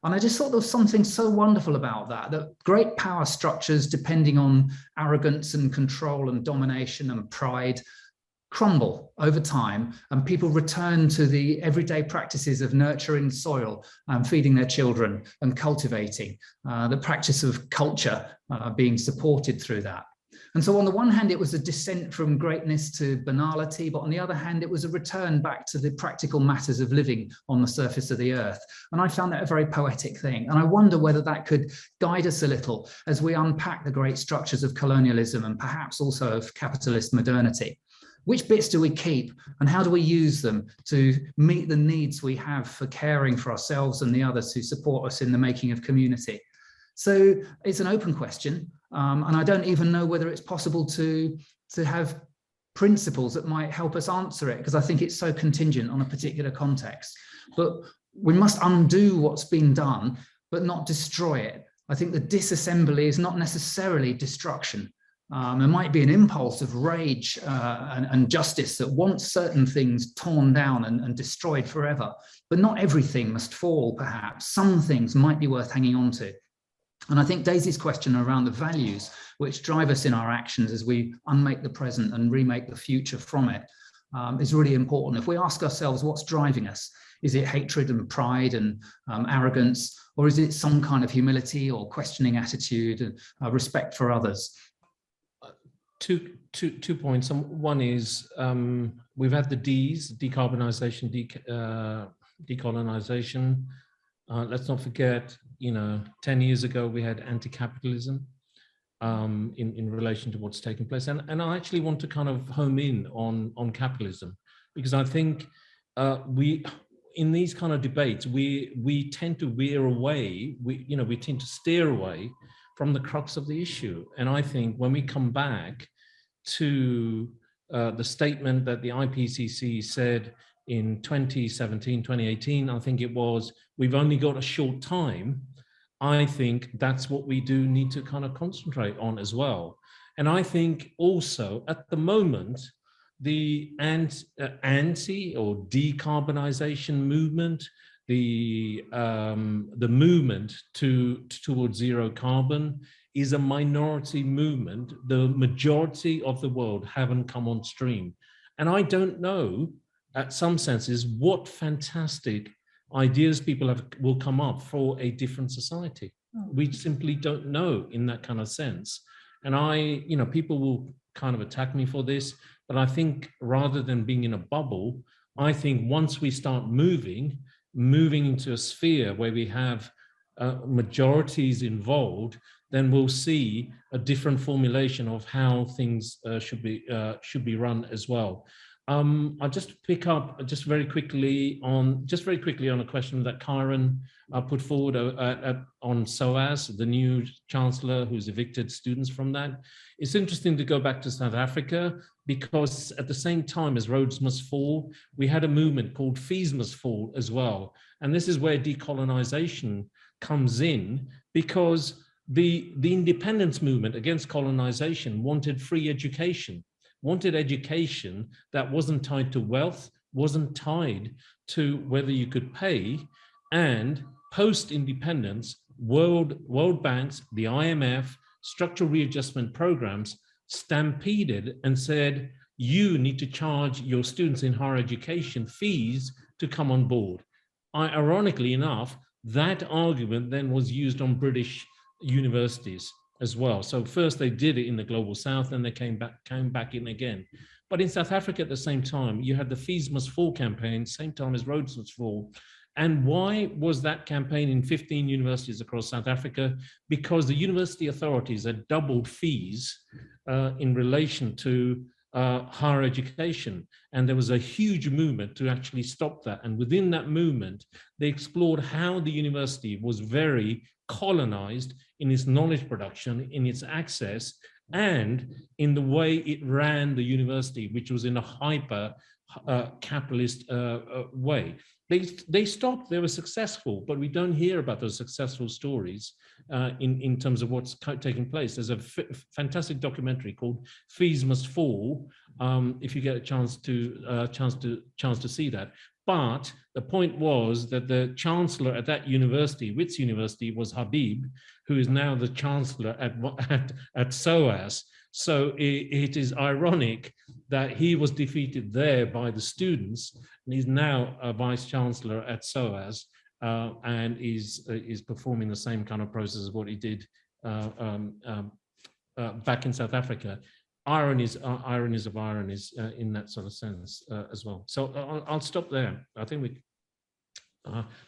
And I just thought there was something so wonderful about that great power structures, depending on arrogance and control and domination and pride, crumble over time and people return to the everyday practices of nurturing soil and feeding their children and cultivating, the practice of culture being supported through that. And so on the one hand, it was a descent from greatness to banality, but on the other hand, it was a return back to the practical matters of living on the surface of the earth. And I found that a very poetic thing. And I wonder whether that could guide us a little as we unpack the great structures of colonialism and perhaps also of capitalist modernity. Which bits do we keep and how do we use them to meet the needs we have for caring for ourselves and the others who support us in the making of community? So it's an open question, and I don't even know whether it's possible to have principles that might help us answer it, because I think it's so contingent on a particular context. But we must undo what's been done, but not destroy it. I think the disassembly is not necessarily destruction. There might be an impulse of rage and justice that wants certain things torn down and destroyed forever, but not everything must fall, perhaps. Some things might be worth hanging on to. And I think Daisy's question around the values which drive us in our actions as we unmake the present and remake the future from it is really important. If we ask ourselves what's driving us, is it hatred and pride and arrogance, or is it some kind of humility or questioning attitude and respect for others? Two points. One is we've had the Ds, decarbonisation, decolonisation. Let's not forget, 10 years ago we had anti-capitalism in relation to what's taking place. And I actually want to kind of home in on capitalism, because I think in these kind of debates, we tend to veer away, we tend to steer away from the crux of the issue. And I think when we come back to the statement that the IPCC said in 2017, 2018, I think it was, we've only got a short time. I think that's what we do need to kind of concentrate on as well. And I think also at the moment, the anti or decarbonization movement, the movement towards zero carbon is a minority movement. The majority of the world haven't come on stream. And I don't know, at some senses, what fantastic ideas people will come up for a different society. We simply don't know in that kind of sense. And people will kind of attack me for this, but I think rather than being in a bubble, I think once we start moving into a sphere where we have majorities involved, then we'll see a different formulation of how things should be run as well. I'll just pick up very quickly on a question that Karen put forward on SOAS, the new chancellor who's evicted students from that. It's interesting to go back to South Africa, because at the same time as Roads Must Fall, we had a movement called Fees Must Fall as well. And this is where decolonization comes in, because the independence movement against colonization wanted free education. Wanted education that wasn't tied to wealth, wasn't tied to whether you could pay. And post-independence, World Banks, the IMF, structural readjustment programs stampeded and said, you need to charge your students in higher education fees to come on board. Ironically enough, that argument then was used on British universities as well. So first they did it in the global south, and they came back in again. But in South Africa at the same time, you had the Fees Must Fall campaign, same time as Roads Must Fall. And why was that campaign in 15 universities across South Africa? Because the university authorities had doubled fees in relation to higher education. And there was a huge movement to actually stop that. And within that movement, they explored how the university was very colonized in its knowledge production, in its access, and in the way it ran the university, which was in a hyper capitalist way. They stopped, they were successful, but we don't hear about those successful stories in terms of what's taking place. There's a fantastic documentary called Fees Must Fall, if you get a chance to see that. But the point was that the chancellor at that university, Wits University, was Habib, who is now the chancellor at SOAS. So it is ironic that he was defeated there by the students, and he's now a vice chancellor at SOAS, and is performing the same kind of process as what he did back in South Africa. Ironies of ironies in that sort of sense as well. So I'll stop there. I think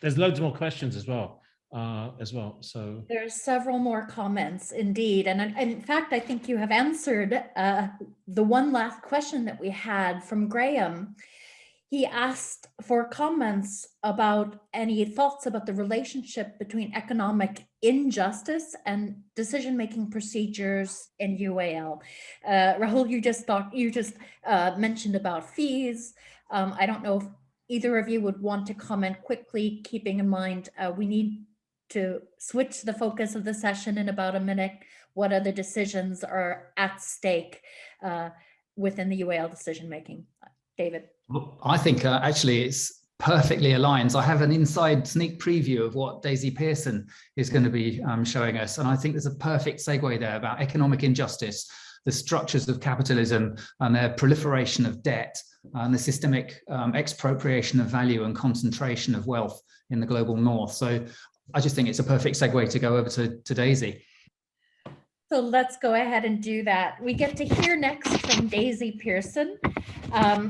there's loads more questions as well. So there's several more comments indeed, and in fact I think you have answered the one last question that we had from Graham. He asked for comments about any thoughts about the relationship between economic injustice and decision-making procedures in UAL. Rahul, you just mentioned about fees. I don't know if either of you would want to comment quickly, keeping in mind we need to switch the focus of the session in about a minute. What other decisions are at stake within the UAL decision-making? David. Well, I think actually it's perfectly aligns. I have an inside sneak preview of what Daisy Pearson is going to be showing us. And I think there's a perfect segue there about economic injustice, the structures of capitalism and their proliferation of debt and the systemic expropriation of value and concentration of wealth in the global north. So I just think it's a perfect segue to go over to Daisy. So let's go ahead and do that. We get to hear next from Daisy Pearson,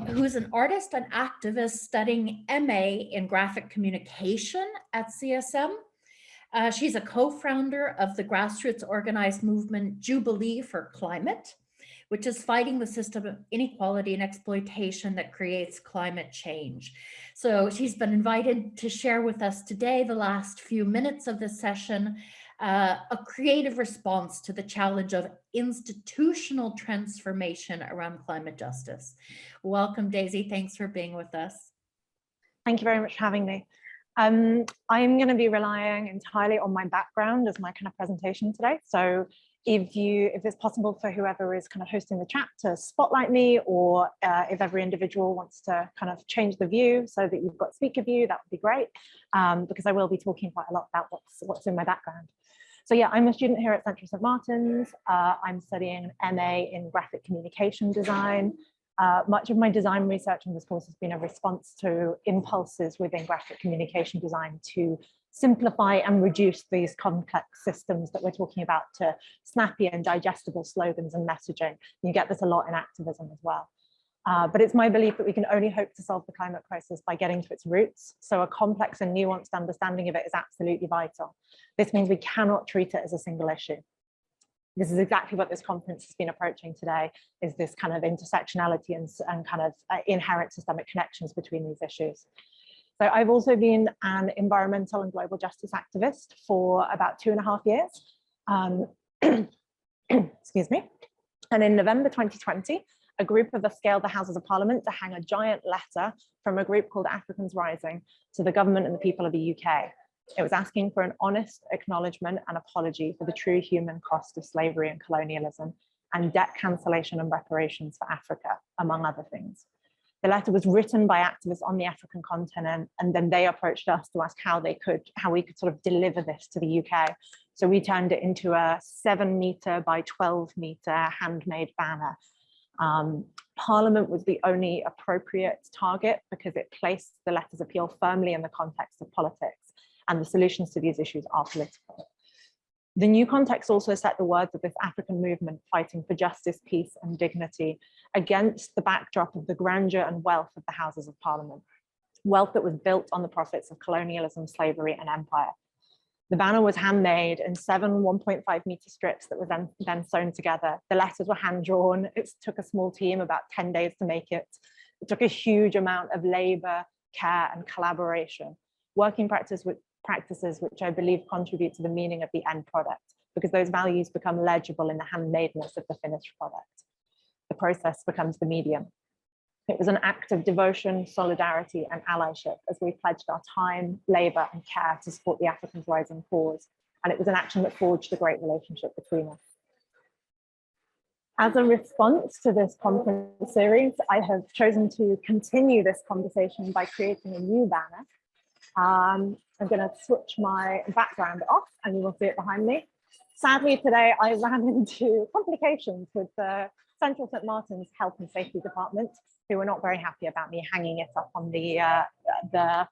who's an artist and activist studying MA in graphic communication at CSM. She's a co-founder of the grassroots organized movement Jubilee for Climate, which is fighting the system of inequality and exploitation that creates climate change. So she's been invited to share with us today, the last few minutes of this session, a creative response to the challenge of institutional transformation around climate justice. Welcome, Daisy. Thanks for being with us. Thank you very much for having me. I'm going to be relying entirely on my background as my kind of presentation today. So if it's possible for whoever is kind of hosting the chat to spotlight me, or if every individual wants to kind of change the view so that you've got speaker view, that would be great, because I will be talking quite a lot about what's in my background. So yeah, I'm a student here at Central St. Martin's. I'm studying an MA in graphic communication design. Much of my design research in this course has been a response to impulses within graphic communication design to simplify and reduce these complex systems that we're talking about to snappy and digestible slogans and messaging. You get this a lot in activism as well. But it's my belief that we can only hope to solve the climate crisis by getting to its roots. So a complex and nuanced understanding of it is absolutely vital. This means we cannot treat it as a single issue. This is exactly what this conference has been approaching today, is this kind of intersectionality and kind of inherent systemic connections between these issues. So I've also been an environmental and global justice activist for about 2.5 years. Excuse me. And in November 2020, a group of us scaled the Houses of Parliament to hang a giant letter from a group called Africans Rising to the government and the people of the UK. It was asking for an honest acknowledgement and apology for the true human cost of slavery and colonialism, and debt cancellation and reparations for Africa, among other things. The letter was written by activists on the African continent, and then they approached us to ask how we could sort of deliver this to the UK. So we turned it into a 7-meter by 12-meter handmade banner. Parliament was the only appropriate target because it placed the letter's appeal firmly in the context of politics, and the solutions to these issues are political. The new context also set the words of this African movement fighting for justice, peace, and dignity against the backdrop of the grandeur and wealth of the Houses of Parliament, wealth that was built on the profits of colonialism, slavery, and empire. The banner was handmade in 7 1.5-meter strips that were then sewn together. The letters were hand-drawn. It took a small team about 10 days to make it. It took a huge amount of labor, care, and collaboration, working practices which I believe contribute to the meaning of the end product, because those values become legible in the handmadeness of the finished product. The process becomes the medium. It was an act of devotion, solidarity, and allyship as we pledged our time, labor, and care to support the Africans Rising cause. And it was an action that forged a great relationship between us. As a response to this conference series, I have chosen to continue this conversation by creating a new banner. I'm going to switch my background off and you will see it behind me. Sadly, today I ran into complications with the Central St Martin's Health and Safety Department, who were not very happy about me hanging it up on the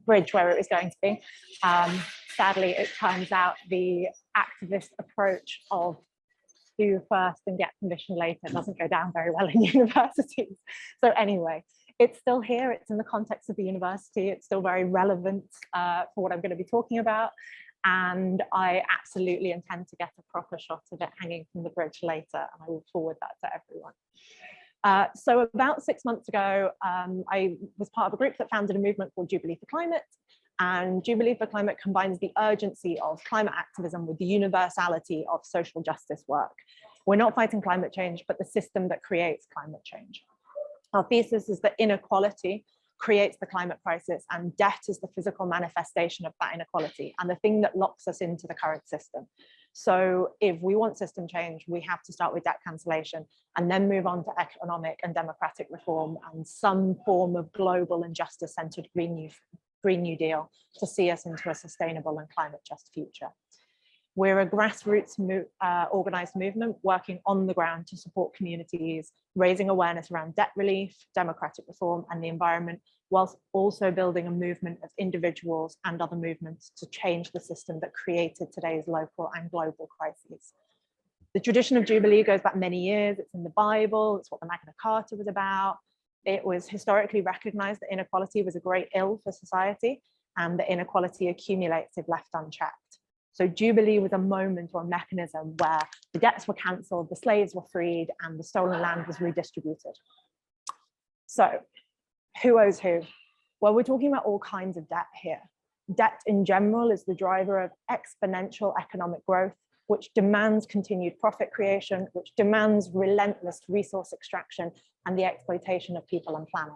bridge where it was going to be. Sadly, it turns out the activist approach of do first and get permission later doesn't go down very well in universities. So anyway, it's still here. It's in the context of the university. It's still very relevant for what I'm going to be talking about. And I absolutely intend to get a proper shot of it hanging from the bridge later, and I will forward that to everyone. So about 6 months ago, I was part of a group that founded a movement called Jubilee for Climate. And Jubilee for Climate combines the urgency of climate activism with the universality of social justice work. We're not fighting climate change, but the system that creates climate change. Our thesis is that inequality creates the climate crisis, and debt is the physical manifestation of that inequality and the thing that locks us into the current system. So if we want system change, we have to start with debt cancellation and then move on to economic and democratic reform and some form of global and justice-centered Green New Deal to see us into a sustainable and climate just future. We're a grassroots organized movement working on the ground to support communities, raising awareness around debt relief, democratic reform and the environment, whilst also building a movement of individuals and other movements to change the system that created today's local and global crises. The tradition of Jubilee goes back many years. It's in the Bible. It's what the Magna Carta was about. It was historically recognized that inequality was a great ill for society and that inequality accumulates if left unchecked. So Jubilee was a moment or a mechanism where the debts were cancelled, the slaves were freed, and the stolen land was redistributed. So who owes who? Well, we're talking about all kinds of debt here. Debt in general is the driver of exponential economic growth, which demands continued profit creation, which demands relentless resource extraction and the exploitation of people and planet.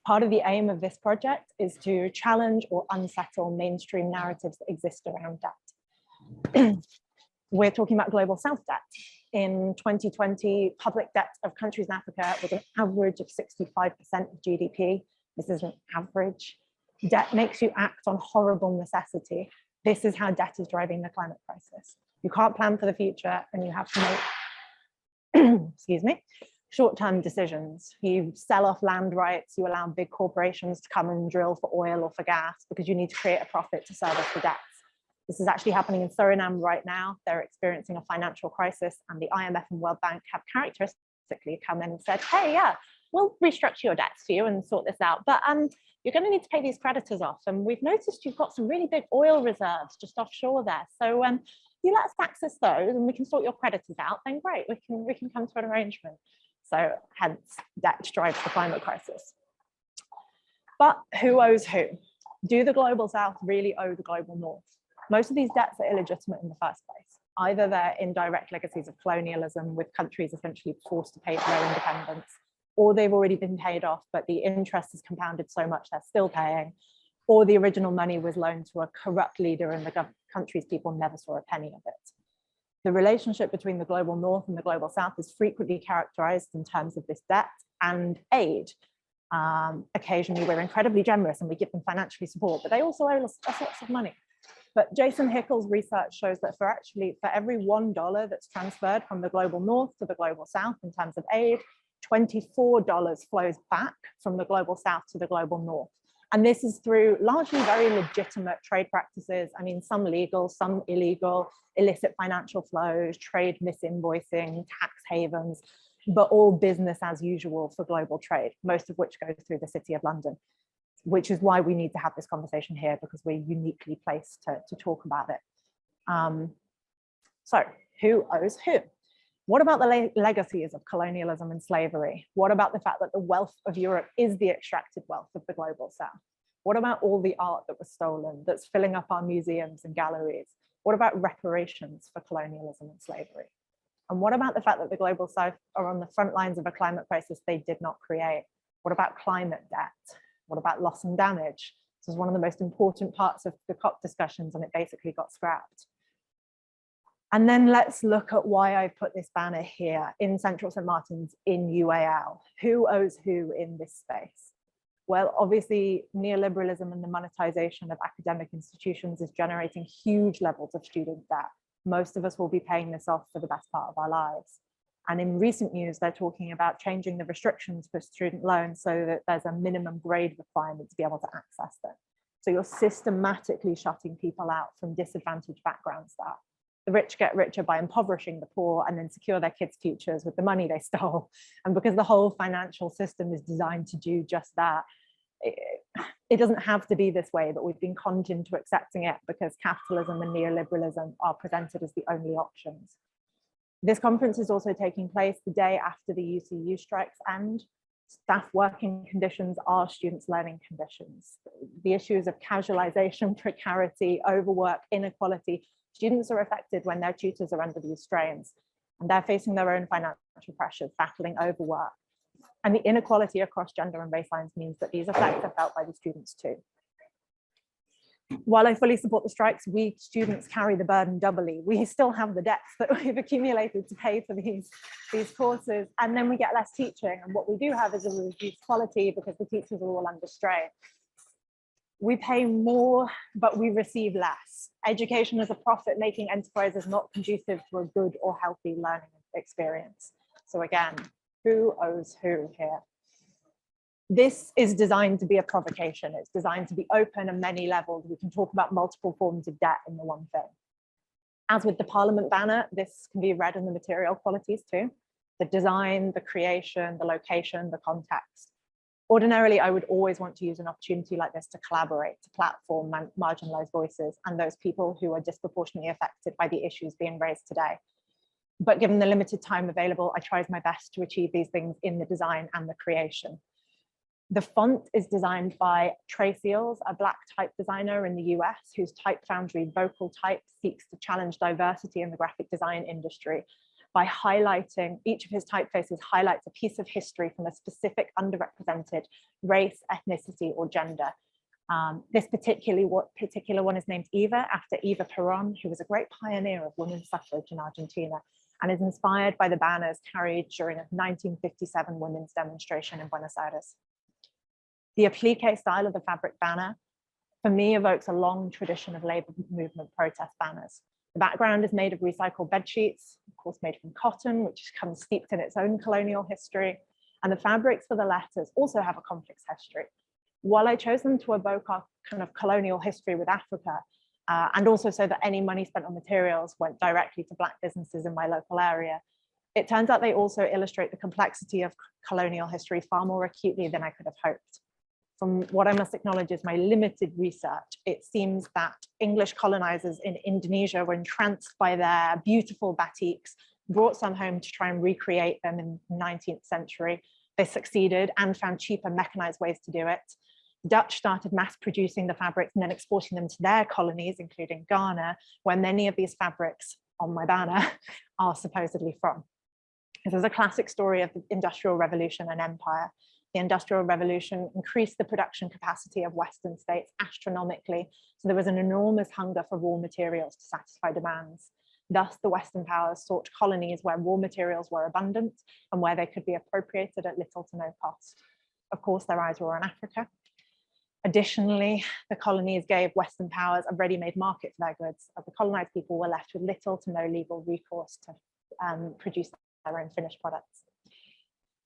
Part of the aim of this project is to challenge or unsettle mainstream narratives that exist around debt. We're talking about global South debt. In 2020, public debt of countries in Africa was an average of 65% of GDP. This is an average. Debt makes you act on horrible necessity. This is how debt is driving the climate crisis. You can't plan for the future and you have to make, excuse me, short-term decisions. You sell off land rights, you allow big corporations to come and drill for oil or for gas because you need to create a profit to service the debts. This is actually happening in Suriname right now. They're experiencing a financial crisis and the IMF and World Bank have characteristically come in and said, hey, yeah, we'll restructure your debts for you and sort this out. But you're going to need to pay these creditors off. And we've noticed you've got some really big oil reserves just offshore there. So you let us access those and we can sort your creditors out, then great, we can come to an arrangement. So hence debt drives the climate crisis. But who owes who? Do the global South really owe the global North? Most of these debts are illegitimate in the first place. Either they're indirect legacies of colonialism with countries essentially forced to pay for their independence, or they've already been paid off, but the interest is compounded so much they're still paying, or the original money was loaned to a corrupt leader and the country's people never saw a penny of it. The relationship between the global North and the global South is frequently characterized in terms of this debt and aid. Occasionally we're incredibly generous and we give them financial support, but they also owe us lots of money. But Jason Hickel's research shows that for every $1 that's transferred from the global North to the global South in terms of aid, $24 flows back from the global South to the global North. And this is through largely very legitimate trade practices. I mean, some legal, some illegal, illicit financial flows, trade misinvoicing, tax havens, but all business as usual for global trade, most of which goes through the City of London, which is why we need to have this conversation here, because we're uniquely placed to talk about it. So who owes who? What about the legacies of colonialism and slavery? What about the fact that the wealth of Europe is the extracted wealth of the global South? What about all the art that was stolen that's filling up our museums and galleries? What about reparations for colonialism and slavery? And what about the fact that the global South are on the front lines of a climate crisis they did not create? What about climate debt? What about loss and damage? This was one of the most important parts of the COP discussions and it basically got scrapped. And then let's look at why I put this banner here in Central St Martin's in UAL. Who owes who in this space? Well, obviously neoliberalism and the monetization of academic institutions is generating huge levels of student debt. Most of us will be paying this off for the best part of our lives. And in recent news, they're talking about changing the restrictions for student loans so that there's a minimum grade requirement to be able to access them. So you're systematically shutting people out from disadvantaged backgrounds there. The rich get richer by impoverishing the poor and then secure their kids' futures with the money they stole. And because the whole financial system is designed to do just that, it doesn't have to be this way, but we've been conned into accepting it because capitalism and neoliberalism are presented as the only options. This conference is also taking place the day after the UCU strikes end. Staff working conditions are students' learning conditions. The issues of casualization, precarity, overwork, inequality. Students are affected when their tutors are under these strains, and they're facing their own financial pressures, battling overwork. And the inequality across gender and race lines means that these effects are felt by the students too. While I fully support the strikes, we students carry the burden doubly. We still have the debts that we've accumulated to pay for these courses, and then we get less teaching. And what we do have is a reduced quality because the teachers are all under strain. We pay more, but we receive less. Education as a profit-making enterprise is not conducive to a good or healthy learning experience. So again, who owes who here? This is designed to be a provocation. It's designed to be open on many levels. We can talk about multiple forms of debt in the one thing. As with the Parliament banner, this can be read in the material qualities too. The design, the creation, the location, the context. Ordinarily, I would always want to use an opportunity like this to collaborate, to platform marginalized voices and those people who are disproportionately affected by the issues being raised today. But given the limited time available, I tried my best to achieve these things in the design and the creation. The font is designed by Tracy Eels, a Black type designer in the US, whose type foundry Vocal Type seeks to challenge diversity in the graphic design industry by highlighting, each of his typefaces highlights a piece of history from a specific underrepresented race, ethnicity, or gender. This particular one is named Eva, after Eva Perón, who was a great pioneer of women's suffrage in Argentina, and is inspired by the banners carried during a 1957 women's demonstration in Buenos Aires. The applique style of the fabric banner, for me, evokes a long tradition of labor movement protest banners. The background is made of recycled bed sheets, of course made from cotton, which comes steeped in its own colonial history. And the fabrics for the letters also have a complex history. While I chose them to evoke our kind of colonial history with Africa, and also so that any money spent on materials went directly to Black businesses in my local area, it turns out they also illustrate the complexity of colonial history far more acutely than I could have hoped. From what I must acknowledge is my limited research, it seems that English colonizers in Indonesia were entranced by their beautiful batiks, brought some home to try and recreate them in the 19th century. They succeeded and found cheaper mechanized ways to do it. Dutch started mass producing the fabrics and then exporting them to their colonies, including Ghana, where many of these fabrics on my banner are supposedly from. This is a classic story of the Industrial Revolution and empire. The Industrial Revolution increased the production capacity of Western states astronomically, so there was an enormous hunger for raw materials to satisfy demands. Thus, the Western powers sought colonies where raw materials were abundant and where they could be appropriated at little to no cost. Of course, their eyes were on Africa. Additionally, the colonies gave Western powers a ready-made market for their goods, as the colonized people were left with little to no legal recourse to produce their own finished products.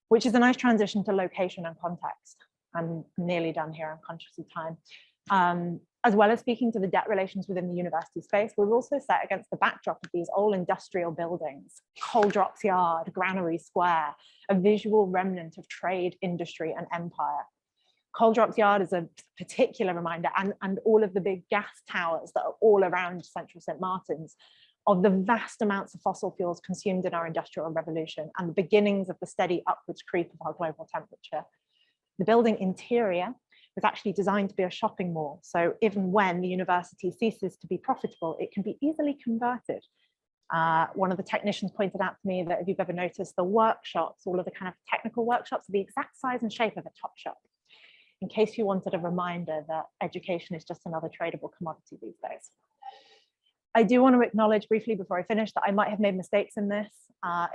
Which is a nice transition to location and context. I'm nearly done here, I'm conscious of time. As well as speaking to the debt relations within the university space, we're also set against the backdrop of these old industrial buildings, Coal Drops Yard, Granary Square, a visual remnant of trade, industry, and empire. Coal Drops Yard is a particular reminder, and all of the big gas towers that are all around central St. Martin's, of the vast amounts of fossil fuels consumed in our industrial revolution and the beginnings of the steady upwards creep of our global temperature. The building interior was actually designed to be a shopping mall. So even when the university ceases to be profitable, it can be easily converted. One of the technicians pointed out to me that if you've ever noticed the workshops, all of the kind of technical workshops are the exact size and shape of a top shop. In case you wanted a reminder that education is just another tradable commodity these days. I do want to acknowledge briefly before I finish that I might have made mistakes in this.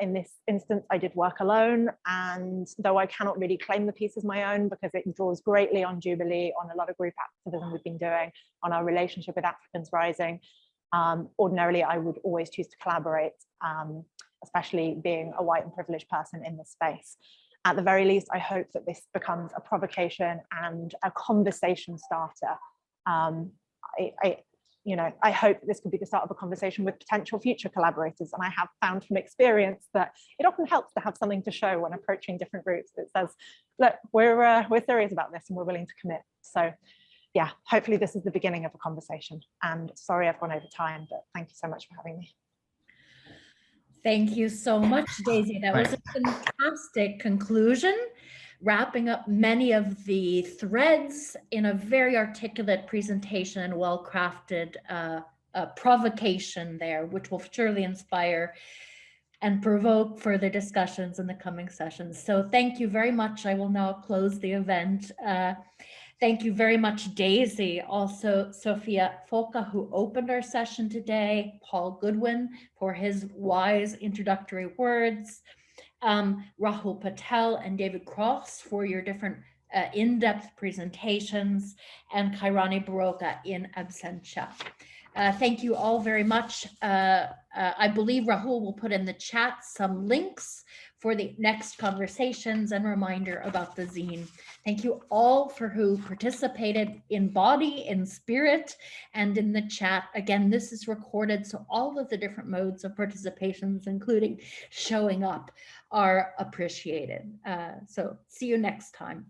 In this instance, I did work alone, and though I cannot really claim the piece as my own because it draws greatly on Jubilee, on a lot of group activism we've been doing, on our relationship with Africans Rising, ordinarily I would always choose to collaborate. especially being a white and privileged person in this space. At the very least, I hope that this becomes a provocation and a conversation starter. I hope this could be the start of a conversation with potential future collaborators. And I have found from experience that it often helps to have something to show when approaching different groups that says, look, we're serious about this and we're willing to commit. So yeah, hopefully this is the beginning of a conversation. And sorry, I've gone over time, but thank you so much for having me. Thank you so much, Daisy. That was a fantastic conclusion, wrapping up many of the threads in a very articulate presentation and well-crafted provocation there, which will surely inspire and provoke further discussions in the coming sessions. So thank you very much. I will now close the event. Thank you very much, Daisy. Also, Sophia Folka, who opened our session today, Paul Goodwin for his wise introductory words, Rahul Patel and David Cross for your different in-depth presentations, and Kairani Baroka in absentia. Thank you all very much. I believe Rahul will put in the chat some links for the next conversations and reminder about the zine. Thank you all for who participated in body, in spirit, and in the chat. Again, this is recorded, so all of the different modes of participations, including showing up, are appreciated. So see you next time.